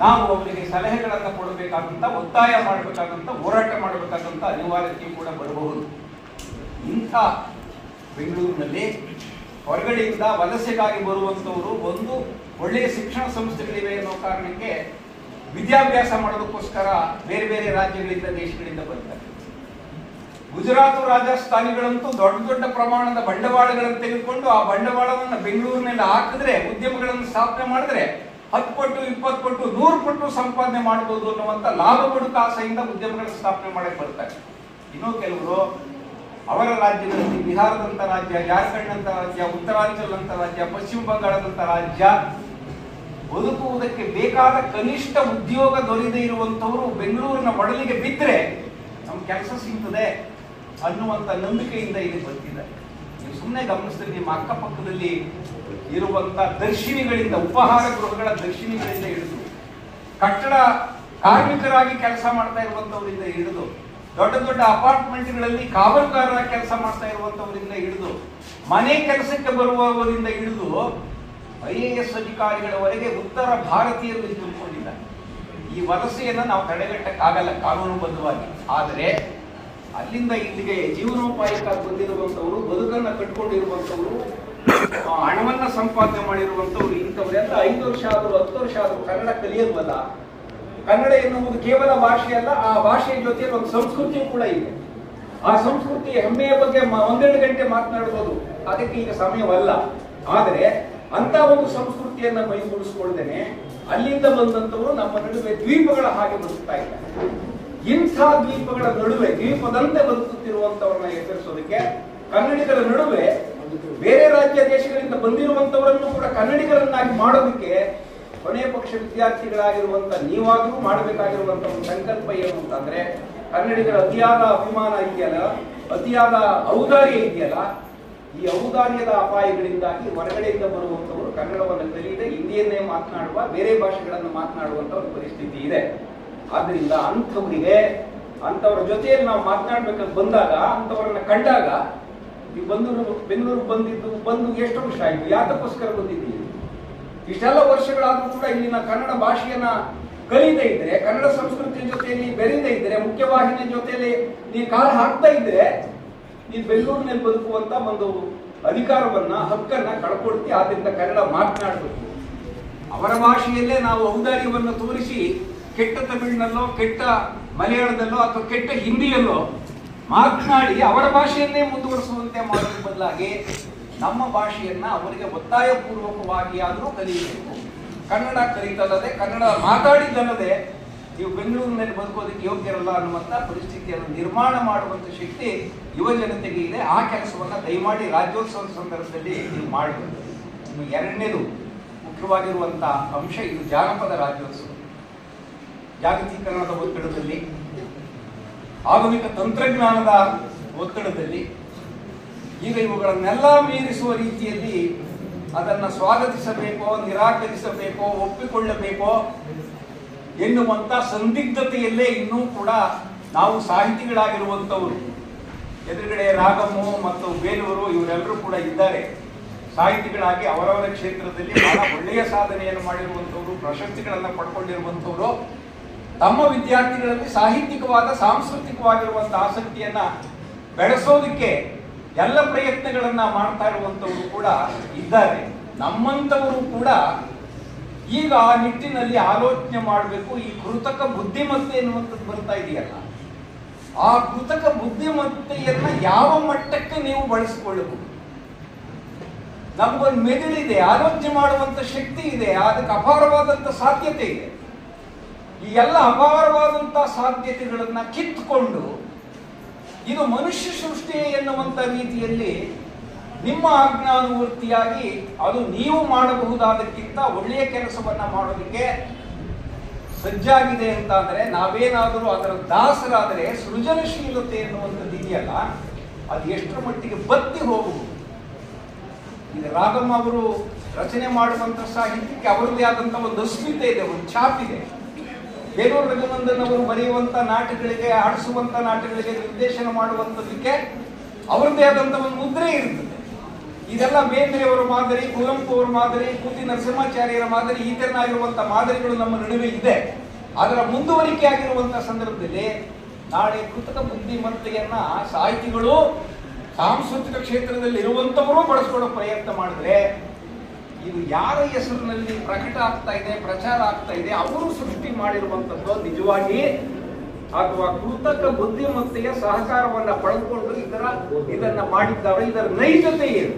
ನಾವು ಅವರಿಗೆ ಸಲಹೆಗಳನ್ನು ಕೊಡಬೇಕಾದಂತ, ಒತ್ತಾಯ ಮಾಡಬೇಕಾದಂತ, ಹೋರಾಟ ಮಾಡಬೇಕಾದಂತ ಅನಿವಾರ್ಯತೆ ಕೂಡ ಬರಬಹುದು. ಇಂಥ ಬೆಂಗಳೂರಿನಲ್ಲಿ ಹೊರಗಡೆಯಿಂದ ವಲಸೆಗಾಗಿ ಬರುವಂತವರು ಒಂದು ಒಳ್ಳೆಯ ಶಿಕ್ಷಣ ಸಂಸ್ಥೆಗಳಿವೆ ಅನ್ನೋ ಕಾರಣಕ್ಕೆ ವಿದ್ಯಾಭ್ಯಾಸ ಮಾಡೋದಕ್ಕೋಸ್ಕರ ಬೇರೆ ಬೇರೆ ರಾಜ್ಯಗಳಿಂದ, ದೇಶಗಳಿಂದ ಬರ್ತಾರೆ. ಗುಜರಾತ್, ರಾಜಸ್ಥಾನಿಗಳಂತೂ ದೊಡ್ಡ ದೊಡ್ಡ ಪ್ರಮಾಣದ ಬಂಡವಾಳಗಳನ್ನು ತೆಗೆದುಕೊಂಡು ಆ ಬಂಡವಾಳವನ್ನು ಬೆಂಗಳೂರಿನಲ್ಲಿ ಹಾಕಿದ್ರೆ, ಉದ್ಯಮಗಳನ್ನು ಸ್ಥಾಪನೆ ಮಾಡಿದ್ರೆ 10 ಪಟ್ಟು, 20 ಪಟ್ಟು, 100 ಪಟ್ಟು ಸಂಪಾದನೆ ಮಾಡಬಹುದು ಅನ್ನುವಂತ ಲಾಭ ಬಡುಕ ಆಸೆಯಿಂದ ಉದ್ಯಮಗಳನ್ನು ಸ್ಥಾಪನೆ ಮಾಡಕ್ಕೆ ಬರ್ತಾರೆ. ಇನ್ನೂ ಕೆಲವರು ಅವರ ರಾಜ್ಯಗಳಲ್ಲಿ ಬಿಹಾರದಂತ ರಾಜ್ಯ, ಜಾರ್ಖಂಡ್ ಅಂತ ರಾಜ್ಯ, ಉತ್ತರಾಂಚಲ್ ಅಂತ ರಾಜ್ಯ, ಪಶ್ಚಿಮ ಬಂಗಾಳದಂತ ರಾಜ್ಯ ಬದುಕುವುದಕ್ಕೆ ಬೇಕಾದ ಕನಿಷ್ಠ ಉದ್ಯೋಗ ದೊರೆಯದೇ ಇರುವಂತವರು ಬೆಂಗಳೂರಿನ ಒಡಲಿಗೆ ಬಿದ್ದರೆ ನಮ್ಮ ಕೆಲಸ ಸಿಗ್ತದೆ ಅನ್ನುವಂತ ನಂಬಿಕೆಯಿಂದ ಇಲ್ಲಿ ಬರ್ತಿದ್ದಾರೆ. ನೀವು ಸುಮ್ಮನೆ ಗಮನಿಸಿದ್ರೆ ನಿಮ್ಮ ಅಕ್ಕಪಕ್ಕದಲ್ಲಿ ಇರುವಂತ ದರ್ಶಿನಿಗಳಿಂದ, ಉಪಹಾರ ಗೃಹಗಳ ದರ್ಶಿನಿಗಳಿಂದ ಹಿಡಿದು, ಕಟ್ಟಡ ಕಾರ್ಮಿಕರಾಗಿ ಕೆಲಸ ಮಾಡ್ತಾ ಇರುವಂತವರಿಂದ ಹಿಡಿದು, ದೊಡ್ಡ ದೊಡ್ಡ ಅಪಾರ್ಟ್ಮೆಂಟ್ಗಳಲ್ಲಿ ಕಾವಲುಗಾರರಾಗಿ ಕೆಲಸ ಮಾಡ್ತಾ ಇರುವಂತವರಿಂದ ಹಿಡಿದು, ಮನೆ ಕೆಲಸಕ್ಕೆ ಬರುವವರಿಂದ ಹಿಡಿದು IAS ಅಧಿಕಾರಿಗಳವರೆಗೆ ಉತ್ತರ ಭಾರತೀಯರು ತಿಳ್ಕೊಂಡಿದ್ದಾರೆ. ಈ ವಲಸೆಯನ್ನ ನಾವು ತಡೆಗಟ್ಟಕ್ಕಾಗಲ್ಲ ಕಾನೂನುಬದ್ಧವಾಗಿ. ಆದರೆ ಅಲ್ಲಿಂದ ಇಲ್ಲಿಗೆ ಜೀವನೋಪಾಯಕ್ಕಾಗಿ ಬಂದಿರುವಂತವರು, ಬದುಕನ್ನ ಕಟ್ಕೊಂಡಿರುವಂತವರು, ಹಣವನ್ನ ಸಂಪಾದನೆ ಮಾಡಿರುವಂತವ್ರು, ಇಂಥವರೆಲ್ಲ 5 ವರ್ಷ ಆದರೂ 10 ವರ್ಷ ಆದರೂ ಕನ್ನಡ ಕಲಿಯಲ್ವಲ್ಲ. ಕನ್ನಡ ಎನ್ನುವುದು ಕೇವಲ ಭಾಷೆ ಅಲ್ಲ, ಆ ಭಾಷೆಯ ಜೊತೆಯಲ್ಲಿ ಒಂದು ಸಂಸ್ಕೃತಿಯೂ ಕೂಡ ಇದೆ. ಆ ಸಂಸ್ಕೃತಿಯ ಹೆಮ್ಮೆಯ ಬಗ್ಗೆ 1-2 ಗಂಟೆ ಮಾತನಾಡಬಹುದು, ಅದಕ್ಕೆ ಈಗ ಸಮಯವಲ್ಲ. ಆದರೆ ಅಂತ ಒಂದು ಸಂಸ್ಕೃತಿಯನ್ನ ಮೈಗೂಡಿಸ್ಕೊಳ್ದೇನೆ ಅಲ್ಲಿಂದ ಬಂದಂತವರು ನಮ್ಮ ನಡುವೆ ದ್ವೀಪಗಳ ಹಾಗೆ ಬದುಕ್ತಾ ಇದ್ದಾರೆ. ಇಂಥ ದ್ವೀಪಗಳ ನಡುವೆ, ದ್ವೀಪದಂತೆ ಬದುಕುತ್ತಿರುವಂತವರನ್ನ ಎಚ್ಚರಿಸೋದಕ್ಕೆ, ಕನ್ನಡಿಗರ ನಡುವೆ ಬೇರೆ ರಾಜ್ಯ ದೇಶಗಳಿಂದ ಬಂದಿರುವಂತವರನ್ನು ಕೂಡ ಕನ್ನಡಿಗರನ್ನಾಗಿ ಮಾಡೋದಕ್ಕೆ ಕೊನೆಯ ಪಕ್ಷ ವಿದ್ಯಾರ್ಥಿಗಳಾಗಿರುವಂತ ನೀವಾದರೂ ಮಾಡಬೇಕಾಗಿರುವಂತ ಒಂದು ಸಂಕಲ್ಪ ಏನು ಅಂತಂದ್ರೆ, ಕನ್ನಡಿಗರ ಅತಿಯಾದ ಅಭಿಮಾನ ಇದೆಯಲ್ಲ, ಅತಿಯಾದ ಔದಾರ್ಯ ಇದೆಯಲ್ಲ, ಈ ಔದಾರ್ಯದ ಅಪಾಯಗಳಿಂದಾಗಿ ಹೊರಗಡೆಯಿಂದ ಬರುವಂತವರು ಕನ್ನಡವನ್ನು ಕಲಿಯದೆ ಹಿಂದಿಯನ್ನೇ ಮಾತನಾಡುವ, ಬೇರೆ ಭಾಷೆಗಳನ್ನು ಮಾತನಾಡುವಂತ ಒಂದು ಪರಿಸ್ಥಿತಿ ಇದೆ. ಆದ್ರಿಂದ ಅಂಥವರಿಗೆ, ಅಂಥವರ ಜೊತೆಯಲ್ಲಿ ನಾವು ಮಾತನಾಡ್ಬೇಕಂತ ಬಂದಾಗ, ಅಂಥವರನ್ನ ಕಂಡಾಗ, ನೀವು ಬೆಂಗಳೂರು ಬಂದು ಎಷ್ಟು ವರ್ಷ ಆಯ್ತು, ಯಾತಕ್ಕೋಸ್ಕರ ಬಂದಿದ್ದೀವಿ? ಇಷ್ಟೆಲ್ಲ ವರ್ಷಗಳಾದ್ರೂ ಕೂಡ ಇಲ್ಲಿನ ಕನ್ನಡ ಭಾಷೆಯನ್ನ ಕಲಿಯದೇ ಇದ್ರೆ, ಕನ್ನಡ ಸಂಸ್ಕೃತಿಯ ಜೊತೆಯಲ್ಲಿ ಬೆರೀದೇ ಇದ್ರೆ, ಮುಖ್ಯವಾಹಿನಿಯ ಜೊತೆಯಲ್ಲಿ ನೀವು ಕಾಲು ಹಾಕ್ತಾ ಇದ್ರೆ, ನೀವು ಬೆಂಗಳೂರಿನಲ್ಲಿ ಬದುಕುವಂತ ಒಂದು ಅಧಿಕಾರವನ್ನ, ಹಕ್ಕನ್ನ ಕಳ್ಕೊಳ್ತೀವಿ. ಆದ್ರಿಂದ ಕನ್ನಡ ಮಾತನಾಡಬೇಕು. ಅವರ ಭಾಷೆಯಲ್ಲೇ ನಾವು ಔದಾರ್ಯವನ್ನು ತೋರಿಸಿ ಕೆಟ್ಟ ತಮಿಳಿನಲ್ಲೋ, ಕೆಟ್ಟ ಮಲಯಾಳದಲ್ಲೋ ಅಥವಾ ಕೆಟ್ಟ ಹಿಂದಿಯಲ್ಲೋ ಮಾತನಾಡಿ ಅವರ ಭಾಷೆಯನ್ನೇ ಮುಂದುವರಿಸುವಂತೆ ಮಾಡೋದ್ರ ಬದಲಾಗಿ ನಮ್ಮ ಭಾಷೆಯನ್ನ ಅವರಿಗೆ ಒತ್ತಾಯಪೂರ್ವಕವಾಗಿ ಆದರೂ ಕಲಿಯಬೇಕು. ಕನ್ನಡ ಕಲಿತಲ್ಲದೆ, ಕನ್ನಡ ಮಾತಾಡಿದ್ದಲ್ಲದೆ ನೀವು ಬೆಂಗಳೂರಿನಲ್ಲಿ ಬದುಕೋದಕ್ಕೆ ಯೋಗ್ಯರಲ್ಲ ಅನ್ನುವಂಥ ಪರಿಸ್ಥಿತಿಯನ್ನು ನಿರ್ಮಾಣ ಮಾಡುವಂಥ ಶಕ್ತಿ ಯುವ ಜನತೆಗೆ ಇದೆ. ಆ ಕೆಲಸವನ್ನ ದಯಮಾಡಿ ರಾಜ್ಯೋತ್ಸವದ ಸಂದರ್ಭದಲ್ಲಿ ನೀವು ಮಾಡಬೇಕು. ಇನ್ನು ಎರಡನೇದು ಮುಖ್ಯವಾಗಿರುವಂತಹ ಅಂಶ, ಇದು ಜಾನಪದ ರಾಜ್ಯೋತ್ಸವ. ಜಾಗತೀಕರಣದ ಒತ್ತಡದಲ್ಲಿ, ಆಧುನಿಕ ತಂತ್ರಜ್ಞಾನದ ಒತ್ತಡದಲ್ಲಿ ಈಗ ಇವುಗಳನ್ನೆಲ್ಲ ಮೀರಿಸುವ ರೀತಿಯಲ್ಲಿ ಅದನ್ನು ಸ್ವಾಗತಿಸಬೇಕೋ, ನಿರಾಕರಿಸಬೇಕೋ, ಒಪ್ಪಿಕೊಳ್ಳಬೇಕೋ ಎನ್ನುವಂತ ಸಂದಿಗ್ಧತೆಯಲ್ಲೇ ಇನ್ನೂ ಕೂಡ ನಾವು ಸಾಹಿತಿಗಳಾಗಿರುವಂತವರು, ಎದುರುಗಡೆ ರಾಗಮ್ಮು ಮತ್ತು ಬೇಲೂರು ಇವರೆಲ್ಲರೂ ಕೂಡ ಇದ್ದಾರೆ. ಸಾಹಿತಿಗಳಾಗಿ ಅವರವರ ಕ್ಷೇತ್ರದಲ್ಲಿ ಬಹಳ ಒಳ್ಳೆಯ ಸಾಧನೆಯನ್ನು ಮಾಡಿರುವಂತವರು, ಪ್ರಶಸ್ತಿಗಳನ್ನು ಪಡ್ಕೊಂಡಿರುವಂತವರು, ತಮ್ಮ ವಿದ್ಯಾರ್ಥಿಗಳಲ್ಲಿ ಸಾಹಿತ್ಯಿಕವಾದ, ಸಾಂಸ್ಕೃತಿಕವಾಗಿರುವಂತಹ ಆಸಕ್ತಿಯನ್ನ ಬೆಳೆಸೋದಕ್ಕೆ ಎಲ್ಲ ಪ್ರಯತ್ನಗಳನ್ನ ಮಾಡ್ತಾ ಇರುವಂತವರು ಕೂಡ ಇದ್ದಾರೆ. ನಮ್ಮಂತವರು ಕೂಡ ಈಗ ಆ ನಿಟ್ಟಿನಲ್ಲಿ ಆಲೋಚನೆ ಮಾಡಬೇಕು. ಈ ಕೃತಕ ಬುದ್ಧಿಮತ್ತೆ ಎನ್ನುವಂಥದ್ದು ಬರ್ತಾ ಇದೆಯಲ್ಲ, ಆ ಕೃತಕ ಬುದ್ಧಿಮತ್ತೆಯನ್ನ ಯಾವ ಮಟ್ಟಕ್ಕೆ ನೀವು ಬಳಸಿಕೊಳ್ಳಬಹುದು? ನಮಗೊಂದು ಮೆದುಳಿದೆ, ಆಲೋಚನೆ ಮಾಡುವಂತ ಶಕ್ತಿ ಇದೆ, ಅದಕ್ಕೆ ಅಪಾರವಾದಂತ ಸಾಧ್ಯತೆ ಇದೆ. ಈ ಎಲ್ಲ ಅಪಾರವಾದಂತ ಸಾಧ್ಯತೆಗಳನ್ನ ಕಿತ್ತುಕೊಂಡು ಇದು ಮನುಷ್ಯ ಸೃಷ್ಟಿ ಎನ್ನುವಂತ ರೀತಿಯಲ್ಲಿ ನಿಮ್ಮ ಆಜ್ಞಾನುವರ್ತಿಯಾಗಿ ಅದು ನೀವು ಮಾಡಬಹುದಾದಕ್ಕಿಂತ ಒಳ್ಳೆಯ ಕೆಲಸವನ್ನ ಮಾಡೋದಕ್ಕೆ ಸಜ್ಜಾಗಿದೆ ಅಂತ ಅಂದ್ರೆ, ನಾವೇನಾದರೂ ಅದರ ದಾಸರಾದರೆ ಸೃಜನಶೀಲತೆ ಎನ್ನುವಂಥದ್ದು ಇದೆಯಲ್ಲ, ಅದು ಎಷ್ಟರ ಮಟ್ಟಿಗೆ ಬತ್ತಿ ಹೋಗುವುದು. ಈಗ ರಾಗಮ್ಮ ಅವರು ರಚನೆ ಮಾಡುವಂತ ಸಾಹಿತ್ಯಕ್ಕೆ ಅವರದೇ ಆದಂತ ಒಂದು ಅಸ್ಮಿತೆ ಇದೆ, ಒಂದು ಛಾಪಿದೆ. ಬೇಲೂರು ರಘುನಂದನ್ ಅವರು ಬರೆಯುವಂತ ನಾಟಕಗಳಿಗೆ, ಆಡಿಸುವಂತ ನಾಟಕಗಳಿಗೆ ನಿರ್ದೇಶನ ಮಾಡುವಂತದಕ್ಕೆ ಅವರದೇ ಆದಂತ ಒಂದು ಮುದ್ರೆ ಇರ್ತದೆ. ಇದೆಲ್ಲ ಬೇಂದ್ರೆಯವರ ಮಾದರಿ, ಕುವೆಂಪು ಅವರ ಮಾದರಿ, ಕೂತಿ ನರಸಿಂಹಾಚಾರ್ಯರ ಮಾದರಿ, ಈ ತೆರನಾಗಿರುವಂತ ಮಾದರಿಗಳು ನಮ್ಮ ನಡುವೆ ಇದೆ. ಅದರ ಮುಂದುವರಿಕೆ ಆಗಿರುವಂತಹ ಸಂದರ್ಭದಲ್ಲಿ ನಾಳೆ ಕೃತಕ ಬುದ್ಧಿಮತ್ತೆಯನ್ನ ಸಾಹಿತಿಗಳು, ಸಾಂಸ್ಕೃತಿಕ ಕ್ಷೇತ್ರದಲ್ಲಿ ಇರುವಂತವರು ಬಳಸ್ಕೊಳ್ಳೋ ಪ್ರಯತ್ನ ಮಾಡಿದ್ರೆ ಇದು ಯಾರ ಹೆಸರಿನಲ್ಲಿ ಪ್ರಕಟ ಆಗ್ತಾ ಇದೆ, ಪ್ರಚಾರ ಆಗ್ತಾ ಇದೆ, ಅವರು ಸೃಷ್ಟಿ ಮಾಡಿರುವಂತದ್ದು ನಿಜವಾಗಿ ಅಥವಾ ಕೃತಕ ಬುದ್ಧಿಮತ್ತೆಯ ಸಹಕಾರವನ್ನ ಪಡೆದುಕೊಂಡು ಇದನ್ನ ಮಾಡಿದ್ದಾರೆ, ಇದರ ನೈಜತೆ ಏನು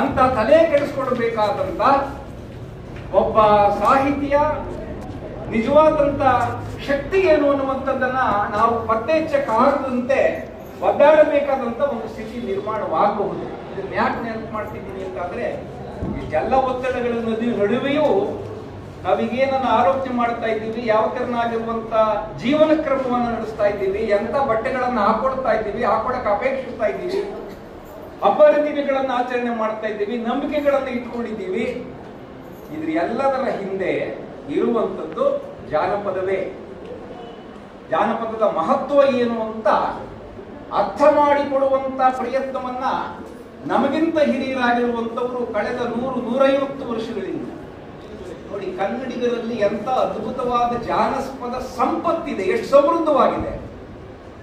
ಅಂತ ತಲೆ ಕೆಡಿಸ್ಕೊಳ್ಬೇಕಾದಂತ ಒಬ್ಬ ಸಾಹಿತಿಯ ನಿಜವಾದಂತ ಶಕ್ತಿ ಏನು ಅನ್ನುವಂಥದ್ದನ್ನ ನಾವು ಪತ್ತೆ ಹಚ್ಚಕ್ಕಾಗದಂತೆ ಒದ್ದಾಡಬೇಕಾದಂತ ಒಂದು ಸ್ಥಿತಿ ನಿರ್ಮಾಣವಾಗಬಹುದು. ಇದನ್ನ ಯಾಕೆ ನೆನಪು ಮಾಡ್ತಿದ್ದೀನಿ ಅಂತಂದ್ರೆ, ಇಷ್ಟೆಲ್ಲ ಒತ್ತಡಗಳ ನಡುವೆಯೂ ನಾವೀಗೇನನ್ನ ಆಲೋಚನೆ ಮಾಡ್ತಾ ಇದ್ದೀವಿ, ಯಾವ ತೆರನಾಗಿರುವಂತ ಜೀವನ ಕ್ರಮವನ್ನು ನಡೆಸ್ತಾ ಇದ್ದೀವಿ, ಎಂತ ಬಟ್ಟೆಗಳನ್ನ ಹಾಕೊಳ್ತಾ ಇದ್ದೀವಿ, ಹಾಕೊಳಕ್ ಅಪೇಕ್ಷಿಸ್ತಾ ಇದ್ದೀವಿ, ಹಬ್ಬ ಹರಿದಿನಗಳನ್ನ ಆಚರಣೆ ಮಾಡ್ತಾ ಇದ್ದೀವಿ, ನಂಬಿಕೆಗಳನ್ನ ಇಟ್ಕೊಂಡಿದ್ದೀವಿ. ಇದ್ರ ಎಲ್ಲದರ ಹಿಂದೆ ಇರುವಂತದ್ದು ಜಾನಪದವೇ. ಜಾನಪದದ ಮಹತ್ವ ಏನು ಅಂತ ಅರ್ಥ ಮಾಡಿಕೊಡುವಂತ ಪ್ರಯತ್ನವನ್ನ ನಮಗಿಂತ ಹಿರಿಯರಾಗಿರುವಂತವರು ಕಳೆದ 100-150 ವರ್ಷಗಳಿಂದ ನೋಡಿ, ಕನ್ನಡಿಗರಲ್ಲಿ ಎಂತ ಅದ್ಭುತವಾದ ಜಾನಪದ ಸಂಪತ್ತಿದೆ, ಎಷ್ಟು ಸಮೃದ್ಧವಾಗಿದೆ,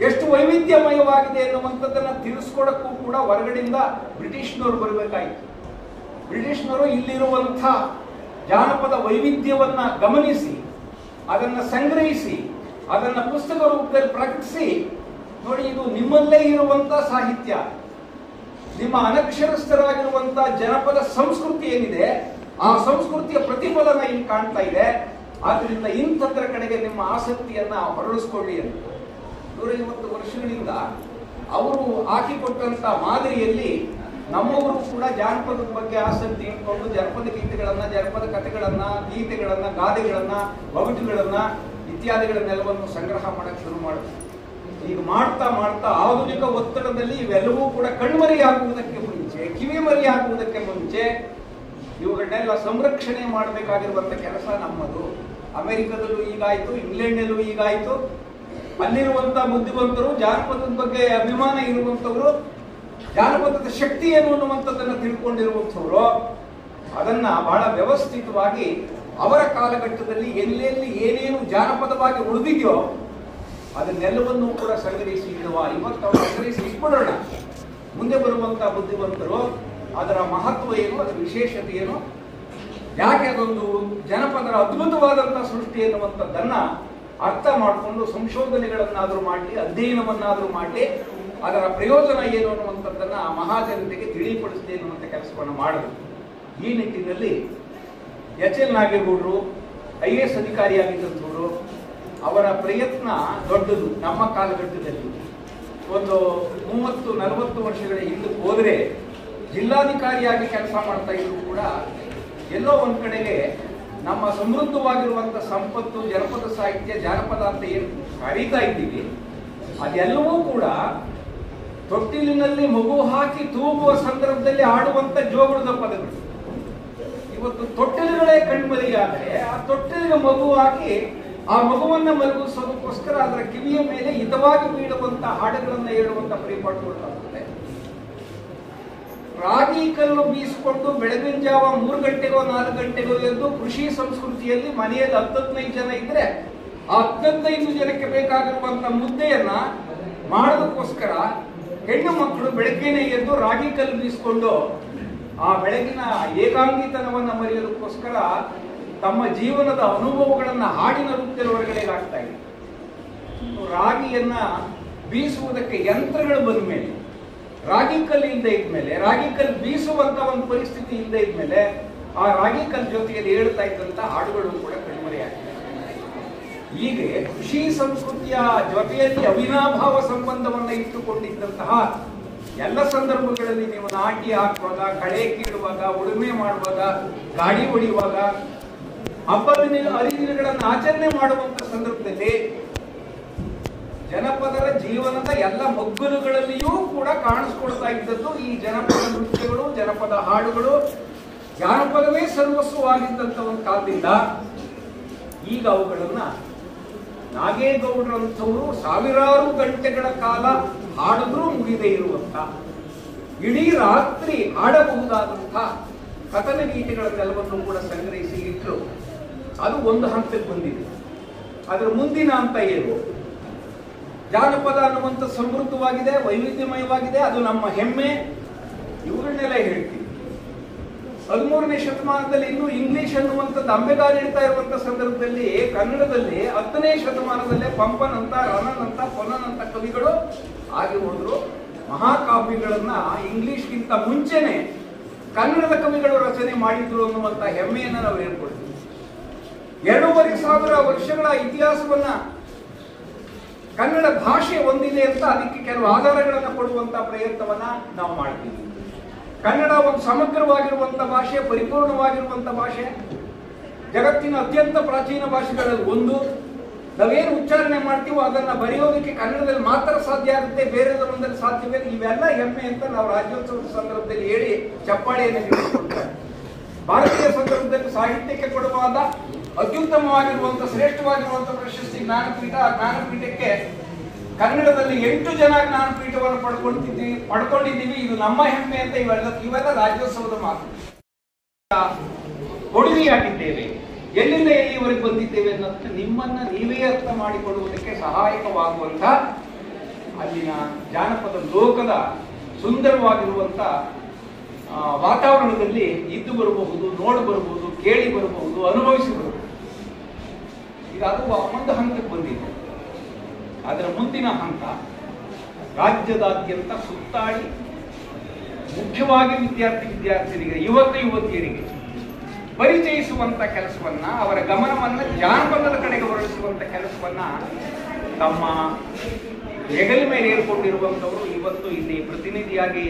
ಎಷ್ಟು ವೈವಿಧ್ಯಮಯವಾಗಿದೆ ಎನ್ನುವಂಥದ್ದನ್ನ ತಿಳಿಸ್ಕೊಡಕ್ಕೂ ಕೂಡ ಹೊರಗಡೆಯಿಂದ ಬ್ರಿಟಿಷ್ನವರು ಬರಬೇಕಾಯಿತು. ಬ್ರಿಟಿಷ್ನವರು ಇಲ್ಲಿರುವಂಥ ಜಾನಪದ ವೈವಿಧ್ಯವನ್ನ ಗಮನಿಸಿ, ಅದನ್ನ ಸಂಗ್ರಹಿಸಿ, ಅದನ್ನ ಪುಸ್ತಕ ರೂಪದಲ್ಲಿ ಪ್ರಕಟಿಸಿ, ನೋಡಿ ಇದು ನಿಮ್ಮಲ್ಲೇ ಇರುವಂತ ಸಾಹಿತ್ಯ, ನಿಮ್ಮ ಅನಕ್ಷರಸ್ಥರಾಗಿರುವಂತ ಜನಪದ ಸಂಸ್ಕೃತಿ ಏನಿದೆ ಆ ಸಂಸ್ಕೃತಿಯ ಪ್ರತಿಫಲನ ಇಲ್ಲಿ ಕಾಣ್ತಾ ಇದೆ. ಆದ್ರಿಂದ ಇಂಥದ್ರ ಕಡೆಗೆ ನಿಮ್ಮ ಆಸಕ್ತಿಯನ್ನ ಹೊರಳಿಸ್ಕೊಳ್ಳಿ ಅಂತ 150 ವರ್ಷಗಳಿಂದ ಅವರು ಹಾಕಿಕೊಟ್ಟಂತ ಮಾದರಿಯಲ್ಲಿ ನಮ್ಮವರು ಕೂಡ ಜಾನಪದದ ಬಗ್ಗೆ ಆಸಕ್ತಿ ಇಟ್ಕೊಂಡು ಜನಪದ ಗೀತೆಗಳನ್ನ, ಜನಪದ ಕಥೆಗಳನ್ನ, ಗೀತೆಗಳನ್ನ, ಗಾದೆಗಳನ್ನ, ಒಗಟುಗಳನ್ನ ಇತ್ಯಾದಿಗಳನ್ನೆಲ್ಲವನ್ನು ಸಂಗ್ರಹ ಮಾಡಕ್ಕೆ ಶುರು ಮಾಡಿದ್ರು. ಈಗ ಮಾಡ್ತಾ ಮಾಡ್ತಾ ಆಧುನಿಕ ಒತ್ತಡದಲ್ಲಿ ಇವೆಲ್ಲವೂ ಕೂಡ ಕಣ್ಮರೆಯಾಗುವುದಕ್ಕೆ ಮುಂಚೆ, ಕಿವಿಮರೆಯಾಗುವುದಕ್ಕೆ ಮುಂಚೆ ಇವುಗಳನ್ನೆಲ್ಲ ಸಂರಕ್ಷಣೆ ಮಾಡಬೇಕಾಗಿರುವಂತ ಕೆಲಸ ನಮ್ಮದು. ಅಮೆರಿಕದಲ್ಲೂ ಈಗಾಯ್ತು, ಇಂಗ್ಲೆಂಡಲ್ಲೂ ಈಗಾಯ್ತು. ಅಲ್ಲಿರುವಂತ ಬುದ್ಧಿವಂತರು, ಜಾನಪದದ ಬಗ್ಗೆ ಅಭಿಮಾನ ಇರುವಂತವರು, ಜಾನಪದದ ಶಕ್ತಿ ಏನು ಅನ್ನುವಂಥದ್ದನ್ನು ತಿಳ್ಕೊಂಡಿರುವಂಥವ್ರು ಅದನ್ನ ಬಹಳ ವ್ಯವಸ್ಥಿತವಾಗಿ ಅವರ ಕಾಲಘಟ್ಟದಲ್ಲಿ ಎಲ್ಲೆಲ್ಲಿ ಏನೇನು ಜಾನಪದವಾಗಿ ಉಳಿದಿದೆಯೋ ಅದನ್ನೆಲ್ಲವನ್ನೂ ಕೂಡ ಸಂಗ್ರಹಿಸಿ ಇಡುವ. ಇವತ್ತು ಅವರು ಸಂಗ್ರಹಿಸಿ ಇಟ್ಬಿಡೋಣ. ಮುಂದೆ ಬರುವಂತಹ ಬುದ್ಧಿವಂತರು ಅದರ ಮಹತ್ವ ಏನು, ಅದರ ವಿಶೇಷತೆ ಏನು, ಯಾಕೆ ಅದೊಂದು ಜನಪದರ ಅದ್ಭುತವಾದಂತಹ ಸೃಷ್ಟಿ ಎನ್ನುವಂಥದ್ದನ್ನ ಅರ್ಥ ಮಾಡಿಕೊಂಡು ಸಂಶೋಧನೆಗಳನ್ನಾದರೂ ಮಾಡಲಿ, ಅಧ್ಯಯನವನ್ನಾದರೂ ಮಾಡಲಿ, ಅದರ ಪ್ರಯೋಜನ ಏನು ಅನ್ನುವಂಥದ್ದನ್ನ ಮಹಾಜನತೆಗೆ ತಿಳಿಪಡಿಸಲಿ ಎನ್ನುವಂಥ ಕೆಲಸವನ್ನು ಮಾಡಿದ್ರು. ಈ ನಿಟ್ಟಿನಲ್ಲಿ ಎಚ್.ಎಲ್. ನಾಗೇಗೌಡರು IAS ಅಧಿಕಾರಿಯಾಗಿದ್ದಂಥವರು, ಅವರ ಪ್ರಯತ್ನ ದೊಡ್ಡದು. ನಮ್ಮ ಕಾಲಘಟ್ಟದಲ್ಲಿ ಒಂದು 30-40 ವರ್ಷಗಳ ಹಿಂದಕ್ಕೆ ಹೋದ್ರೆ ಜಿಲ್ಲಾಧಿಕಾರಿಯಾಗಿ ಕೆಲಸ ಮಾಡ್ತಾ ಇದ್ರು ಕೂಡ ಎಲ್ಲೋ ಒಂದ್ ಕಡೆಗೆ ನಮ್ಮ ಸಮೃದ್ಧವಾಗಿರುವಂತ ಸಂಪತ್ತು, ಜನಪದ ಸಾಹಿತ್ಯ, ಜಾನಪದ ಅಂತ ಏನು ಕರೀತಾ ಇದ್ದೀವಿ ಅದೆಲ್ಲವೂ ಕೂಡ ತೊಟ್ಟಿಲಿನಲ್ಲಿ ಮಗು ಹಾಕಿ ತೂಗುವ ಸಂದರ್ಭದಲ್ಲಿ ಆಡುವಂತ ಜೋಗುಳದ ಪದಗಳು. ಇವತ್ತು ತೊಟ್ಟಿಲುಗಳೇ ಕಣ್ಮರೆಯಾದರೆ ಆ ತೊಟ್ಟಿಲಿಗೆ ಮಗು ಹಾಕಿ ಆ ಮಗುವನ್ನ ಮಲಗಿಸೋದಕ್ಕೋಸ್ಕರ ಅದರ ಕಿವಿಯ ಮೇಲೆ ಹಿತವಾಗಿ ಬೀಳುವಂತ ಹಾಡುಗಳನ್ನ ಹೇಳುವಂತ ಪರಿಪಾಠಗಳಾಗುತ್ತದೆ. ರಾಗಿ ಕಲ್ಲು ಬೀಸಿಕೊಂಡು ಬೆಳಗಿನ ಜಾವ 3 ಗಂಟೆಗೋ 4 ಗಂಟೆಗೋ ಎದ್ದು ಕೃಷಿ ಸಂಸ್ಕೃತಿಯಲ್ಲಿ ಮನೆಯಲ್ಲಿ 10-15 ಜನ ಇದ್ರೆ ಆ 15 ಜನಕ್ಕೆ ಬೇಕಾಗಿರುವಂತ ಮುದ್ದೆಯನ್ನ ಮಾಡೋದಕ್ಕೋಸ್ಕರ ಹೆಣ್ಣು ಮಕ್ಕಳು ಬೆಳಗ್ಗೆನೆ ಎದ್ದು ರಾಗಿ ಕಲ್ಲು ಬೀಸಿಕೊಂಡು ಆ ಬೆಳಗಿನ ಏಕಾಂಗಿತನವನ್ನ ಮರೆಯೋದಕ್ಕೋಸ್ಕರ ತಮ್ಮ ಜೀವನದ ಅನುಭವಗಳನ್ನ ಹಾಡಿನ ರೂಪದಲ್ಲಿ ಹೊರಗಡೆ ಹಾಕ್ತಾ ಇದೆ. ರಾಗಿಯನ್ನ ಬೀಸುವುದಕ್ಕೆ ಯಂತ್ರಗಳು ಬಂದ ಮೇಲೆ, ರಾಗಿ ಕಲ್ಲು ಇಲ್ಲದೆ ಇದ್ಮೇಲೆ, ರಾಗಿ ಕಲ್ಲು ಬೀಸುವಂತ ಒಂದು ಪರಿಸ್ಥಿತಿ ಇಲ್ಲದೆ ಇದ್ಮೇಲೆ ಆ ರಾಗಿ ಕಲ್ಲು ಜೊತೆಯಲ್ಲಿ ಹೇಳ್ತಾ ಇದ್ದಂತ ಹಾಡುಗಳು ಕೂಡ ಕಣ್ಮರೆಯಾಗಿದೆ. ಹೀಗೆ ಕೃಷಿ ಸಂಸ್ಕೃತಿಯ ಜೊತೆಯಲ್ಲಿ ಅವಿನಾಭಾವ ಸಂಬಂಧವನ್ನ ಇಟ್ಟುಕೊಂಡಿದ್ದಂತಹ ಎಲ್ಲ ಸಂದರ್ಭಗಳಲ್ಲಿ ನೀವು ನಾಟಿ ಹಾಕುವಾಗ, ಕಳೆ ಕೀಳುವಾಗ, ಉಳುಮೆ ಮಾಡುವಾಗ, ಗಾಡಿ ಹೊಡೆಯುವಾಗ, ಹಬ್ಬದ ಹರಿದಿನಗಳನ್ನು ಆಚರಣೆ ಮಾಡುವಂತ ಸಂದರ್ಭದಲ್ಲಿ ಜನಪದರ ಜೀವನದ ಎಲ್ಲ ಮಗ್ಗುಲುಗಳಲ್ಲಿಯೂ ಕೂಡ ಕಾಣಿಸ್ಕೊಳ್ತಾ ಇದ್ದದ್ದು ಈ ಜನಪದ ನೃತ್ಯಗಳು, ಜನಪದ ಹಾಡುಗಳು. ಜಾನಪದವೇ ಸರ್ವಸ್ವವಾಗಿದ್ದಂಥ ಒಂದು ಕಾಲದಿಂದ ಈಗ ಅವುಗಳನ್ನ ನಾಗೇಗೌಡರಂಥವರು ಸಾವಿರಾರು ಗಂಟೆಗಳ ಕಾಲ ಹಾಡಿದ್ರೂ ಮುಗಿದೇ ಇರುವಂತ, ಇಡೀ ರಾತ್ರಿ ಹಾಡಬಹುದಾದಂಥ ಕಥನ ಗೀತೆಗಳನ್ನೆಲ್ಲವನ್ನು ಕೂಡ ಸಂಗ್ರಹಿಸಿ ಇಟ್ಟರು. ಅದು ಒಂದು ಹಂತಕ್ಕೆ ಬಂದಿದೆ. ಅದರ ಮುಂದಿನ ಹಂತ ಏನು? ಜಾನಪದ ಅನ್ನುವಂಥ ಸಮೃದ್ಧವಾಗಿದೆ, ವೈವಿಧ್ಯಮಯವಾಗಿದೆ, ಅದು ನಮ್ಮ ಹೆಮ್ಮೆ. ಇವುಗಳನ್ನೆಲ್ಲ ಹೇಳ್ತೀವಿ. 13ನೇ ಶತಮಾನದಲ್ಲಿ ಇನ್ನೂ ಇಂಗ್ಲಿಷ್ ಅನ್ನುವಂಥದ್ದು ಅಂಬೆಗಾಲು ಇಡ್ತಾ ಇರುವಂತ ಸಂದರ್ಭದಲ್ಲಿ ಕನ್ನಡದಲ್ಲಿ 10ನೇ ಶತಮಾನದಲ್ಲೇ ಪಂಪನಂತ, ರನನಂತ, ಪೊನ್ನನಂತ ಕವಿಗಳು ಆಗಿ ಹೋದ್ರು. ಮಹಾಕಾವ್ಯಗಳನ್ನ ಇಂಗ್ಲಿಷ್ಗಿಂತ ಮುಂಚೆನೆ ಕನ್ನಡದ ಕವಿಗಳು ರಚನೆ ಮಾಡಿದ್ರು ಅನ್ನುವಂತ ಹೆಮ್ಮೆಯನ್ನ ನಾವು ಹೇಳ್ಕೊಳ್ತೀವಿ. 2500 ವರ್ಷಗಳ ಇತಿಹಾಸವನ್ನ ಕನ್ನಡ ಭಾಷೆ ಹೊಂದಿದೆ ಅಂತ ಅದಕ್ಕೆ ಕೆಲವು ಆಧಾರಗಳನ್ನು ಕೊಡುವಂತ ಪ್ರಯತ್ನವನ್ನ ನಾವು ಮಾಡ್ತೀವಿ. ಕನ್ನಡ ಒಂದು ಸಮಗ್ರವಾಗಿರುವಂತ ಭಾಷೆ, ಪರಿಪೂರ್ಣವಾಗಿರುವಂತ ಭಾಷೆ, ಜಗತ್ತಿನ ಅತ್ಯಂತ ಪ್ರಾಚೀನ ಭಾಷೆಗಳಲ್ಲಿ ಒಂದು. ನಾವೇನು ಉಚ್ಚಾರಣೆ ಮಾಡ್ತೀವೋ ಅದನ್ನ ಬರೆಯೋದಕ್ಕೆ ಕನ್ನಡದಲ್ಲಿ ಮಾತ್ರ ಸಾಧ್ಯ ಆಗುತ್ತೆ, ಬೇರೆ ಒಂದಲ್ಲಿ ಸಾಧ್ಯವೇ. ಇವೆಲ್ಲ ಹೆಮ್ಮೆ ಅಂತ ನಾವು ರಾಜ್ಯೋತ್ಸವದ ಸಂದರ್ಭದಲ್ಲಿ ಹೇಳಿ ಚಪ್ಪಾಳೆಯನ್ನು ಹಿಡಿದುಕೊಳ್ತಾರೆ. ಭಾರತೀಯ ಸಂದರ್ಭದಲ್ಲಿ ಸಾಹಿತ್ಯಕ್ಕೆ ಕೊಡುವಾದ ಅತ್ಯುತ್ತಮವಾಗಿರುವಂತ, ಶ್ರೇಷ್ಠವಾಗಿರುವಂತ ಪ್ರಶಸ್ತಿ ಜ್ಞಾನಪೀಠ. ಆ ಜ್ಞಾನಪೀಠಕ್ಕೆ ಕನ್ನಡದಲ್ಲಿ 8 ಜನ ಜ್ಞಾನಪೀಠವನ್ನು ಪಡ್ಕೊಂಡಿದ್ದೀವಿ. ಇದು ನಮ್ಮ ಹೆಮ್ಮೆ ಅಂತ ಇವೆಲ್ಲ ರಾಜ್ಯೋತ್ಸವದ ಮಾತು. ಕೊಡುಗೆಯಾಗಿದ್ದೇವೆ, ಎಲ್ಲಿಂದ ಎಲ್ಲಿವರೆಗೆ ಬಂದಿದ್ದೇವೆ ಅನ್ನೋದಕ್ಕೆ ನಿಮ್ಮನ್ನ ನೀವೇ ಅರ್ಥ ಮಾಡಿಕೊಳ್ಳುವುದಕ್ಕೆ ಸಹಾಯಕವಾಗುವಂತ ಅಲ್ಲಿನ ಜಾನಪದ ಲೋಕದ ಸುಂದರವಾಗಿರುವಂತ ವಾತಾವರಣದಲ್ಲಿ ಇದ್ದು ಬರಬಹುದು, ನೋಡಿ ಬರಬಹುದು, ಕೇಳಿ ಬರಬಹುದು, ಅನುಭವಿಸಿ ಬರಬಹುದು. ಈಗ ಅದು ಒಂದು ಹಂತಕ್ಕೆ ಬಂದಿದೆ. ಅದರ ಮುಂದಿನ ಹಂತ ರಾಜ್ಯದಾದ್ಯಂತ ಸುತ್ತಾಡಿ ಮುಖ್ಯವಾಗಿ ವಿದ್ಯಾರ್ಥಿನಿಗೆ, ಯುವತಿಯರಿಗೆ ಪರಿಚಯಿಸುವಂತ ಕೆಲಸವನ್ನ, ಅವರ ಗಮನವನ್ನ ಜಾನಪದದ ಕಡೆಗೆ ಹೊರಡಿಸುವಂತ ಕೆಲಸವನ್ನ ತಮ್ಮ ಹೆಗಲ ಮೇಲೆ ಏರ್ಕೊಂಡಿರುವಂತವರು ಇವತ್ತು ಇಲ್ಲಿ ಪ್ರತಿನಿಧಿಯಾಗಿ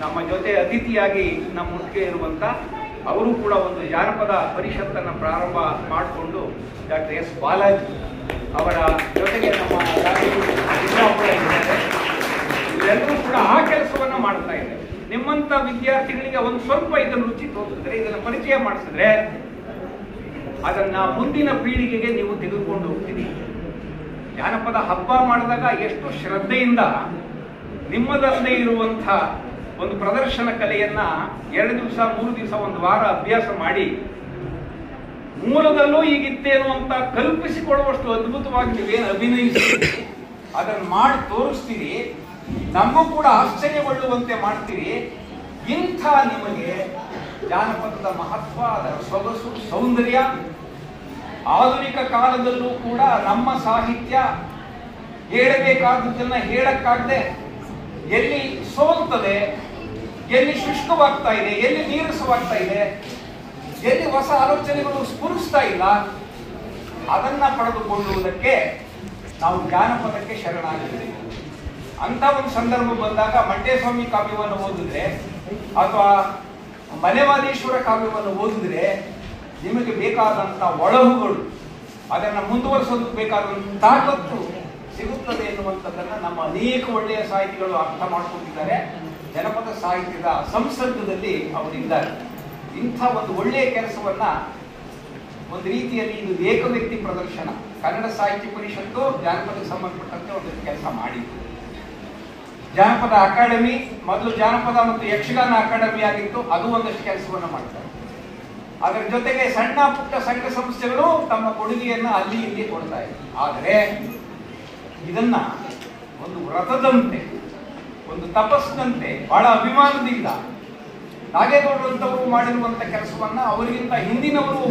ನಮ್ಮ ಜೊತೆ ಅತಿಥಿಯಾಗಿ ನಮ್ಮ ಮುಖ್ಯ ಇರುವಂತ ಅವರು ಕೂಡ ಒಂದು ಜಾನಪದ ಪರಿಷತ್ತನ್ನ ಪ್ರಾರಂಭ ಮಾಡಿಕೊಂಡು ಡಾಕ್ಟರ್ ಎಸ್ ಬಾಲಾಜಿ ಅವರ ಜೊತೆಗೆ ನಮ್ಮ ಇವೆಲ್ಲರೂ ಕೂಡ ಆ ಕೆಲಸವನ್ನ ಮಾಡ್ತಾ ಇದ್ದಾರೆ. ನಿಮ್ಮಂತ ವಿದ್ಯಾರ್ಥಿಗಳಿಗೆ ಒಂದು ಸ್ವಲ್ಪ ಇದನ್ನು ರುಚಿ ತೋರಿಸಿದ್ರೆ, ಇದನ್ನ ಪರಿಚಯ ಮಾಡಿಸಿದ್ರೆ ಅದನ್ನ ಮುಂದಿನ ಪೀಳಿಗೆಗೆ ನೀವು ತೆಗೆದುಕೊಂಡು ಹೋಗ್ತೀರಿ. ಜಾನಪದ ಹಬ್ಬ ಮಾಡಿದಾಗ ಎಷ್ಟು ಶ್ರದ್ಧೆಯಿಂದ ನಿಮ್ಮದಲ್ಲದೆ ಇರುವಂತ ಒಂದು ಪ್ರದರ್ಶನ ಕಲೆಯನ್ನ 2 ದಿವಸ 3 ದಿವಸ 1 ವಾರ ಅಭ್ಯಾಸ ಮಾಡಿ ಮೂಲದಲ್ಲೂ ಈಗಿತ್ತೇನು ಅಂತ ಕಲ್ಪಿಸಿಕೊಳ್ಳುವಷ್ಟು ಅದ್ಭುತವಾಗಿ ನೀವೇನು ಅಭಿನಯಿಸ್ತೀರಿ, ಅದನ್ನು ಮಾಡಿ ತೋರಿಸ್ತೀರಿ. ನಮಗೂ ಕೂಡ ಆಶ್ಚರ್ಯಗೊಳ್ಳುವಂತೆ ಮಾಡ್ತೀರಿ. ಇಂಥ ನಿಮಗೆ ಜಾನಪದದ ಮಹತ್ವ, ಅದರ ಸೊಗಸು, ಸೌಂದರ್ಯ, ಆಧುನಿಕ ಕಾಲದಲ್ಲೂ ಕೂಡ ನಮ್ಮ ಸಾಹಿತ್ಯ ಹೇಳಬೇಕಾದದ್ದನ್ನ ಹೇಳಕ್ಕಾಗದೆ ಎಲ್ಲಿ ಸೋಲ್ತದೆ, ಎಲ್ಲಿ ಶುಷ್ಕವಾಗ್ತಾ ಇದೆ, ಎಲ್ಲಿ ನೀರಸವಾಗ್ತಾ ಇದೆ, ಎಲ್ಲಿ ಹೊಸ ಆಲೋಚನೆಗಳು ಸ್ಫುರಿಸ್ತಾ ಇಲ್ಲ, ಅದನ್ನ ಪಡೆದುಕೊಳ್ಳುವುದಕ್ಕೆ ನಾವು ಜಾನಪದಕ್ಕೆ ಶರಣಾಗಿದ್ದೇವೆ. ಅಂತ ಒಂದು ಸಂದರ್ಭ ಬಂದಾಗ ಮಂಟೇಸ್ವಾಮಿ ಕಾವ್ಯವನ್ನು ಓದಿದ್ರೆ ಅಥವಾ ಮಲೆವಾದೇಶ್ವರ ಕಾವ್ಯವನ್ನು ಓದಿದ್ರೆ ನಿಮಗೆ ಬೇಕಾದಂತ ಒಳಹುಗಳು, ಅದನ್ನ ಮುಂದುವರಿಸೋದಕ್ಕೆ ಬೇಕಾದಂತ ತಾಕತ್ತು ಸಿಗುತ್ತದೆ ಎನ್ನುವಂಥದ್ದನ್ನ ನಮ್ಮ ಅನೇಕ ಒಳ್ಳೆಯ ಸಾಹಿತಿಗಳು ಅರ್ಥ ಮಾಡ್ಕೊಂಡಿದ್ದಾರೆ. ಜನಪದ ಸಾಹಿತ್ಯದ ಸಂಸರ್ಗದಲ್ಲಿ ಅವರಿದ್ದಾರೆ. ಇಂಥ ಒಂದು ಒಳ್ಳೆಯ ಕೆಲಸವನ್ನ ಒಂದು ರೀತಿಯಲ್ಲಿ ಇದು ಏಕ ವ್ಯಕ್ತಿ ಪ್ರದರ್ಶನ. ಕನ್ನಡ ಸಾಹಿತ್ಯ ಪರಿಷತ್ತು ಜಾನಪದಕ್ಕೆ ಸಂಬಂಧಪಟ್ಟಂತೆ ಒಂದು ಕೆಲಸ ಮಾಡಿತ್ತು. ಜಾನಪದ ಅಕಾಡೆಮಿ ಮೊದಲು ಜಾನಪದ ಮತ್ತು ಯಕ್ಷಗಾನ ಅಕಾಡೆಮಿ ಆಗಿತ್ತು, ಅದು ಒಂದಷ್ಟು ಕೆಲಸವನ್ನ ಮಾಡ್ತಾರೆ. ಅದರ ಜೊತೆಗೆ ಸಣ್ಣ ಪುಟ್ಟ ಸಂಘ ಸಂಸ್ಥೆಗಳು ತಮ್ಮ ಕೊಡುಗೆಯನ್ನ ಅಲ್ಲಿ ಇಲ್ಲಿ ಕೊಡ್ತಾ ಇದೆ. ಆದರೆ ಇದನ್ನ ಒಂದು ವ್ರತದಂತೆ, ಒಂದು ತಪಸ್ಸಿನಂತೆ ಬಹಳ ಅಭಿಮಾನದಿಂದ ನಾಗೇಗೌಡರಂತವರು ಮಾಡಿರುವಂತ ಕೆಲಸವನ್ನ, ಅವರಿಗಿಂತ ಹಿಂದಿನವರು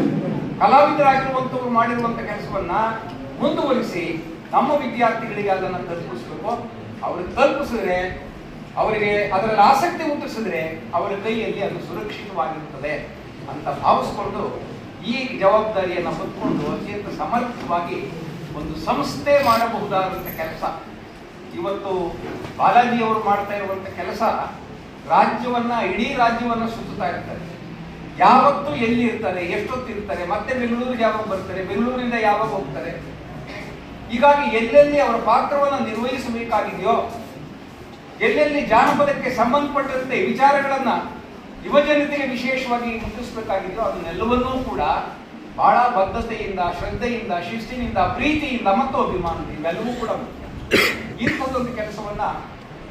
ಕಲಾವಿದರಾಗಿರುವಂತವರು ಮಾಡಿರುವಂತ ಕೆಲಸವನ್ನ ಮುಂದುವರಿಸಿ ನಮ್ಮ ವಿದ್ಯಾರ್ಥಿಗಳಿಗೆ ಅದನ್ನು ತಲುಪಿಸಬೇಕು. ಅವ್ರಿಗೆ ತಲುಪಿಸಿದ್ರೆ, ಅವರಿಗೆ ಅದರಲ್ಲಿ ಆಸಕ್ತಿ ಹುಟ್ಟಿಸಿದ್ರೆ ಅವರ ಕೈಯಲ್ಲಿ ಅದು ಸುರಕ್ಷಿತವಾಗಿರುತ್ತದೆ ಅಂತ ಭಾವಿಸ್ಕೊಂಡು ಈ ಜವಾಬ್ದಾರಿಯನ್ನು ಹೊತ್ಕೊಂಡು ಅತ್ಯಂತ ಸಮರ್ಥವಾಗಿ ಒಂದು ಸಂಸ್ಥೆ ಮಾಡಬಹುದಾದಂಥ ಕೆಲಸ ಇವತ್ತು ಬಾಲಾಜಿಯವರು ಮಾಡ್ತಾ ಇರುವಂತ ಕೆಲಸ. ರಾಜ್ಯವನ್ನ, ಇಡೀ ರಾಜ್ಯವನ್ನ ಸುತ್ತುತ್ತಾ ಇರ್ತಾರೆ. ಯಾವತ್ತು ಎಲ್ಲಿ ಇರ್ತಾರೆ, ಎಷ್ಟೊತ್ತು ಇರ್ತಾರೆ, ಮತ್ತೆ ಬೆಂಗಳೂರಿಗೆ ಯಾವಾಗ ಬರ್ತಾರೆ, ಬೆಂಗಳೂರಿಂದ ಯಾವಾಗ ಹೋಗ್ತಾರೆ, ಹೀಗಾಗಿ ಎಲ್ಲೆಲ್ಲಿ ಅವರ ಪಾತ್ರವನ್ನು ನಿರ್ವಹಿಸಬೇಕಾಗಿದೆಯೋ, ಎಲ್ಲೆಲ್ಲಿ ಜಾನಪದಕ್ಕೆ ಸಂಬಂಧಪಟ್ಟಂತೆ ವಿಚಾರಗಳನ್ನ ಯುವಜನತೆಗೆ ವಿಶೇಷವಾಗಿ ಮುಟ್ಟಿಸಬೇಕಾಗಿದೆಯೋ ಅದನ್ನೆಲ್ಲವನ್ನೂ ಕೂಡ ಬಹಳ ಬದ್ಧತೆಯಿಂದ, ಶ್ರದ್ಧೆಯಿಂದ, ಶಿಸ್ತಿನಿಂದ, ಪ್ರೀತಿಯಿಂದ ಮತ್ತು ಅಭಿಮಾನದಿಂದ ಇವೆಲ್ಲವೂ ಕೂಡ ಇಂಥದ್ದೊಂದು ಕೆಲಸವನ್ನ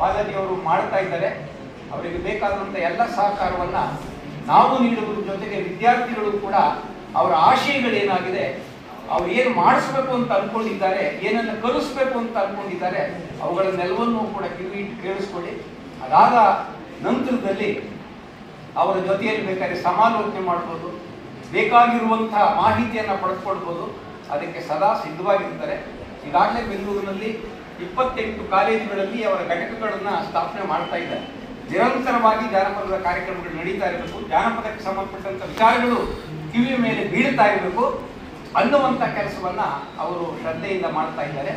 ಬಾಲಾಜಿಯವರು ಮಾಡ್ತಾ ಇದ್ದಾರೆ. ಅವರಿಗೆ ಬೇಕಾದಂಥ ಎಲ್ಲ ಸಹಕಾರವನ್ನ ನಾವು ನೀಡುವುದರ ಜೊತೆಗೆ ವಿದ್ಯಾರ್ಥಿಗಳು ಕೂಡ ಅವರ ಆಶಯಗಳೇನಾಗಿದೆ, ಅವ್ರು ಏನು ಮಾಡಿಸ್ಬೇಕು ಅಂತ ಅನ್ಕೊಂಡಿದ್ದಾರೆ, ಏನನ್ನು ಕಲಿಸ್ಬೇಕು ಅಂತ ಅನ್ಕೊಂಡಿದ್ದಾರೆ, ಅವುಗಳನ್ನೆಲ್ಲವನ್ನೂ ಕೂಡ ಕಿವಿ ಕೇಳಿಸ್ಕೊಳ್ಳಿ. ಅದಾದ ನಂತರದಲ್ಲಿ ಅವರ ಜೊತೆಯಲ್ಲಿ ಬೇಕಾದ್ರೆ ಸಮಾಲೋಚನೆ ಮಾಡ್ಬೋದು, ಬೇಕಾಗಿರುವಂತಹ ಮಾಹಿತಿಯನ್ನು ಪಡೆದುಕೊಳ್ಬೋದು. ಅದಕ್ಕೆ ಸದಾ ಸಿದ್ಧವಾಗಿರ್ತಾರೆ. ಈಗಾಗಲೇ ಬೆಂಗಳೂರಿನಲ್ಲಿ 28 ಕಾಲೇಜುಗಳಲ್ಲಿ ಅವರ ಘಟಕಗಳನ್ನು ಸ್ಥಾಪನೆ ಮಾಡ್ತಾ ಇದ್ದಾರೆ. ನಿರಂತರವಾಗಿ ಜಾನಪದದ ಕಾರ್ಯಕ್ರಮಗಳು ನಡೀತಾ ಇರಬೇಕು, ಜಾನಪದಕ್ಕೆ ಸಂಬಂಧಪಟ್ಟಂತ ವಿಚಾರಗಳು ಕಿವಿಯ ಮೇಲೆ ಬೀಳ್ತಾ ಇರಬೇಕು ಅನ್ನುವಂಥ ಕೆಲಸವನ್ನ ಅವರು ಶ್ರದ್ಧೆಯಿಂದ ಮಾಡ್ತಾ ಇದ್ದಾರೆ.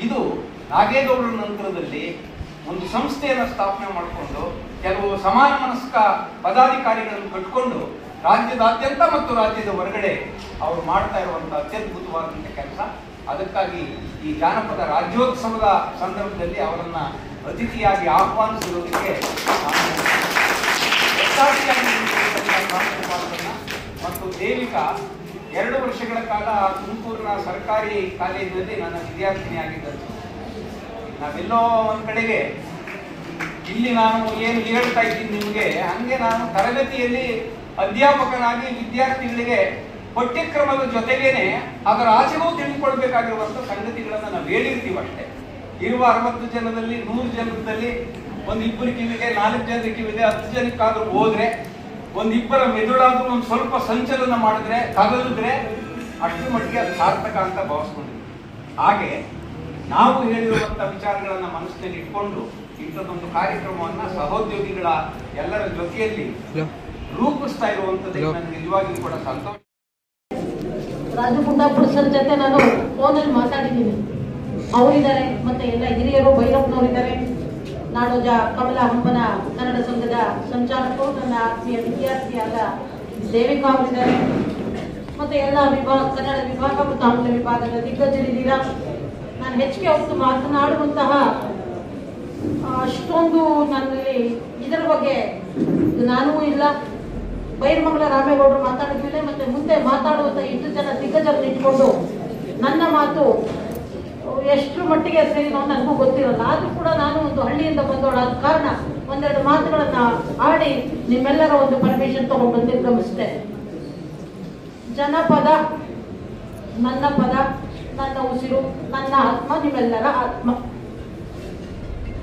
ಇದು ನಾಗೇಗೌಡರ ನಂತರದಲ್ಲಿ ಒಂದು ಸಂಸ್ಥೆಯನ್ನು ಸ್ಥಾಪನೆ ಮಾಡಿಕೊಂಡು ಕೆಲವು ಸಮಾನ ಮನಸ್ಕ ಪದಾಧಿಕಾರಿಗಳನ್ನು ಕಟ್ಕೊಂಡು ರಾಜ್ಯದಾದ್ಯಂತ ಮತ್ತು ರಾಜ್ಯದ ಹೊರಗಡೆ ಅವರು ಮಾಡ್ತಾ ಇರುವಂಥ ಅತ್ಯದ್ಭುತವಾದಂಥ ಕೆಲಸ. ಅದಕ್ಕಾಗಿ ಈ ಜಾನಪದ ರಾಜ್ಯೋತ್ಸವದ ಸಂದರ್ಭದಲ್ಲಿ ಅವರನ್ನ ಅತಿಥಿಯಾಗಿ ಆಹ್ವಾನಿಸಿರುವುದಕ್ಕೆ ಮತ್ತು ದೇವಿಕಾ 2 ವರ್ಷಗಳ ಕಾಲ ತುಮಕೂರಿನ ಸರ್ಕಾರಿ ಕಾಲೇಜಿನಲ್ಲಿ ನನ್ನ ವಿದ್ಯಾರ್ಥಿನಿಯಾಗಿದ್ದರು. ನಾವೆಲ್ಲೋ ಒಂದ್ ಕಡೆಗೆ ಇಲ್ಲಿ ನಾನು ಏನು ಹೇಳ್ತಾ ಇದ್ದೀನಿ ನಿಮಗೆ, ಹಂಗೆ ನಾನು ತರಗತಿಯಲ್ಲಿ ಅಧ್ಯಾಪಕನಾಗಿ ವಿದ್ಯಾರ್ಥಿಗಳಿಗೆ ಪಠ್ಯಕ್ರಮದ ಜೊತೆಗೇನೆ ಅದರ ಆಚೆಗೂ ತಿಳಿದುಕೊಳ್ಬೇಕಾಗಿರುವಂಥ ಸಂಗತಿಗಳನ್ನು ನಾವು ಹೇಳಿರ್ತೀವಿ ಅಷ್ಟೇ. ಇರುವ 60 ಜನದಲ್ಲಿ 100 ಜನದಲ್ಲಿ 1-2 ಕಿವಿಗೆ, 4 ಜನರ ಕಿವಿಗೆ, 10 ಜನಕ್ಕಾದ್ರೂ ಹೋದ್ರೆ, 1-2 ಮೆದುಳಾದ್ರೂ ಒಂದು ಸ್ವಲ್ಪ ಸಂಚಲನ ಮಾಡಿದ್ರೆ, ಕದಲಿದ್ರೆ ಅಷ್ಟು ಮಟ್ಟಿಗೆ ಅದು ಸಾರ್ಥಕ ಅಂತ ಭಾವಿಸ್ಕೊಂಡಿದ್ವಿ. ಹಾಗೆ ನಾವು ಹೇಳಿರುವಂಥ ವಿಚಾರಗಳನ್ನ ಮನಸ್ಸಿನಲ್ಲಿ ಇಟ್ಕೊಂಡು ಇಂಥದ್ದೊಂದು ಕಾರ್ಯಕ್ರಮವನ್ನ ಸಹೋದ್ಯೋಗಿಗಳ ಎಲ್ಲರ ಜೊತೆಯಲ್ಲಿ ರೂಪಿಸ್ತಾ ಇರುವಂಥದ್ದು ನನಗೆ ನಿಜವಾಗಿಯೂ ಕೂಡ ಸಂತೋಷ. ರಾಜು ಗುಂಡಾಪುರ ಸರ್ ಜೊತೆ ನಾನು ಫೋನಲ್ಲಿ ಮಾತಾಡಿದ್ದೀನಿ. ಅವರಿದ್ದಾರೆ, ಮತ್ತೆ ಎಲ್ಲ ಹಿರಿಯರು, ಭೈರಪ್ಪನವರಿದ್ದಾರೆ, ನಾಡೋಜ ಕಮಲ ಹಂಪನ ಕನ್ನಡ ಸಂಘದ ಸಂಚಾಲಕರು, ನನ್ನ ಆತ್ಮೀಯ ವಿದ್ಯಾರ್ಥಿಯಾದ ದೇವಿಕಾ ಅವರಿದ್ದಾರೆ, ಮತ್ತೆ ಎಲ್ಲ ಕನ್ನಡ ವಿಭಾಗ ಮತ್ತು ಆಂಗ್ಲ ವಿಭಾಗದ ದಿಗ್ಗಜರಿದ್ದೀರಾ. ನಾನು ಹೆಚ್ಚಿಗೆ ಹೊತ್ತು ಮಾತನಾಡುವಂತಹ ಅಷ್ಟೊಂದು ನನ್ನಲ್ಲಿ ಇದರ ಬಗ್ಗೆ ನಾನೂ ಇಲ್ಲ. ಬೈರಮಂಗಲ ರಾಮೇಗೌಡರು ಮಾತಾಡಿದ್ಮೇಲೆ ಮತ್ತೆ ಮುಂದೆ ಮಾತಾಡುವಂತ 8 ಜನ ದಿಗ್ಗಜರನ್ನು ಇಟ್ಕೊಂಡು ನನ್ನ ಮಾತು ಎಷ್ಟು ಮಟ್ಟಿಗೆ ಸೇರಿನೋ ನನಗೂ ಗೊತ್ತಿರಲ್ಲ. ಆದ್ರೂ ಕೂಡ ನಾನು ಒಂದು ಹಳ್ಳಿಯಿಂದ ಬಂದವಳಾದ ಕಾರಣ ಒಂದೆರಡು ಮಾತುಗಳನ್ನ ಆಡಿ ನಿಮ್ಮೆಲ್ಲರ ಒಂದು ಪರ್ಮಿಷನ್ ತಗೊಂಡು ನಿರ್ಗಮಿಸಿದೆ. ಜನಪದ ನನ್ನ ಪದ, ನನ್ನ ಉಸಿರು, ನನ್ನ ಆತ್ಮ, ನಿಮ್ಮೆಲ್ಲರ ಆತ್ಮ.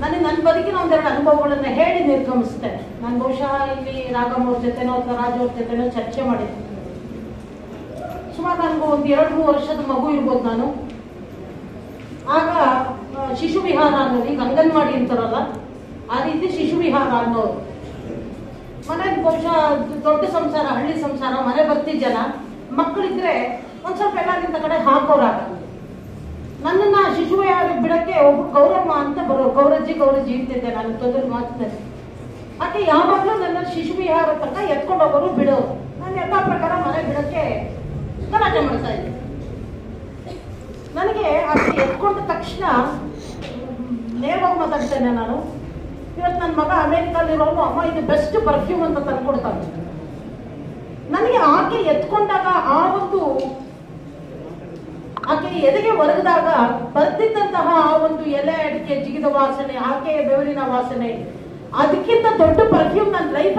ನನಗೆ ನನ್ನ ಬದುಕಿನ ಒಂದೆರಡು ಅನುಭವಗಳನ್ನ ಹೇಳಿ ನಿರ್ಗಮಿಸ್ತೇನೆ. ನಾನು ಬಹುಶಃ ಇಲ್ಲಿ ರಾಘಮ್ಮ ಅವ್ರ ಜೊತೆನೋ ಅಥವಾ ರಾಜು ಅವ್ರ ಜೊತೆನೋ ಚರ್ಚೆ ಮಾಡಿದ್ದೆ. ಸುಮಾರು ನನಗೂ ಒಂದು 2-3 ವರ್ಷದ ಮಗು ಇರ್ಬೋದು ನಾನು. ಆಗ ಶಿಶು ವಿಹಾರ ಅನ್ನೋದು, ಈಗ ಅಂಗನವಾಡಿ ಅಂತಾರಲ್ಲ ಆ ರೀತಿ ಶಿಶು ವಿಹಾರ ಅನ್ನೋರು. ಮನೇಲಿ ಬಹುಶಃ ದೊಡ್ಡ ಸಂಸಾರ, ಹಳ್ಳಿ ಸಂಸಾರ, ಮನೆ ಬರ್ತಿ ಜನ, ಮಕ್ಕಳಿದ್ರೆ ಒಂದ್ ಸ್ವಲ್ಪ ಎಲ್ಲರಿಗಿಂತ ಕಡೆ ಹಾಕೋರಾಗ. ನನ್ನನ್ನ ಶಿಶು ವಿಹಾರಕ್ಕೆ ಬಿಡಕ್ಕೆ ಒಬ್ರು ಗೌರಮ್ಮ ಅಂತ ಬರೋರು, ಗೌರಜ್ಜಿ ಅಂತಿದ್ದೆ ನಾನು ತೊಂದರೆ ಮಾತಿನಲ್ಲಿ. ಆಕೆ ಯಾವಾಗ್ಲೂ ನನ್ನ ಶಿಶು ವಿಹಾರ ತನಕ ಎತ್ಕೊಂಡು ಹೋಗೋರು, ಬಿಡೋರು. ನಾನು ಎಲ್ಲ ಪ್ರಕಾರ ಮನೆ ಬಿಡಕ್ಕೆ ಗಲಾಟೆ ಮಾಡ್ತಾ ಇದ್ದೆ. ನನಗೆ ಆಕೆ ಎತ್ಕೊಂಡ ತಕ್ಷಣ ನೇರವಾಗಿ ಮಾತಾಡ್ತೇನೆ ನಾನು. ಇವತ್ತು ನನ್ನ ಮಗ ಅಮೆರಿಕಲ್ಲಿರೋನು, ಅಮ್ಮ ಇದು ಬೆಸ್ಟ್ ಪರ್ಫ್ಯೂಮ್ ಅಂತ ತಂದ್ಕೊಡ್ತಾನೆ. ನನಗೆ ಆಕೆ ಎತ್ಕೊಂಡಾಗ ಆ ಒಂದು ಆಕೆ ಎದೆಗೆ ಒರಗಿದಾಗ ಬರ್ತಿದ್ದಂತಹ ಆ ಒಂದು ಎಲೆ ಅಡಿಕೆ ಜಿಗಿದ ವಾಸನೆ, ಆಕೆಯ ಬೆವರಿನ ವಾಸನೆ, ಅದಕ್ಕಿಂತ ದೊಡ್ಡ ಪರ್ಫ್ಯೂಮ್ ನನ್ನ ಲೈಫ್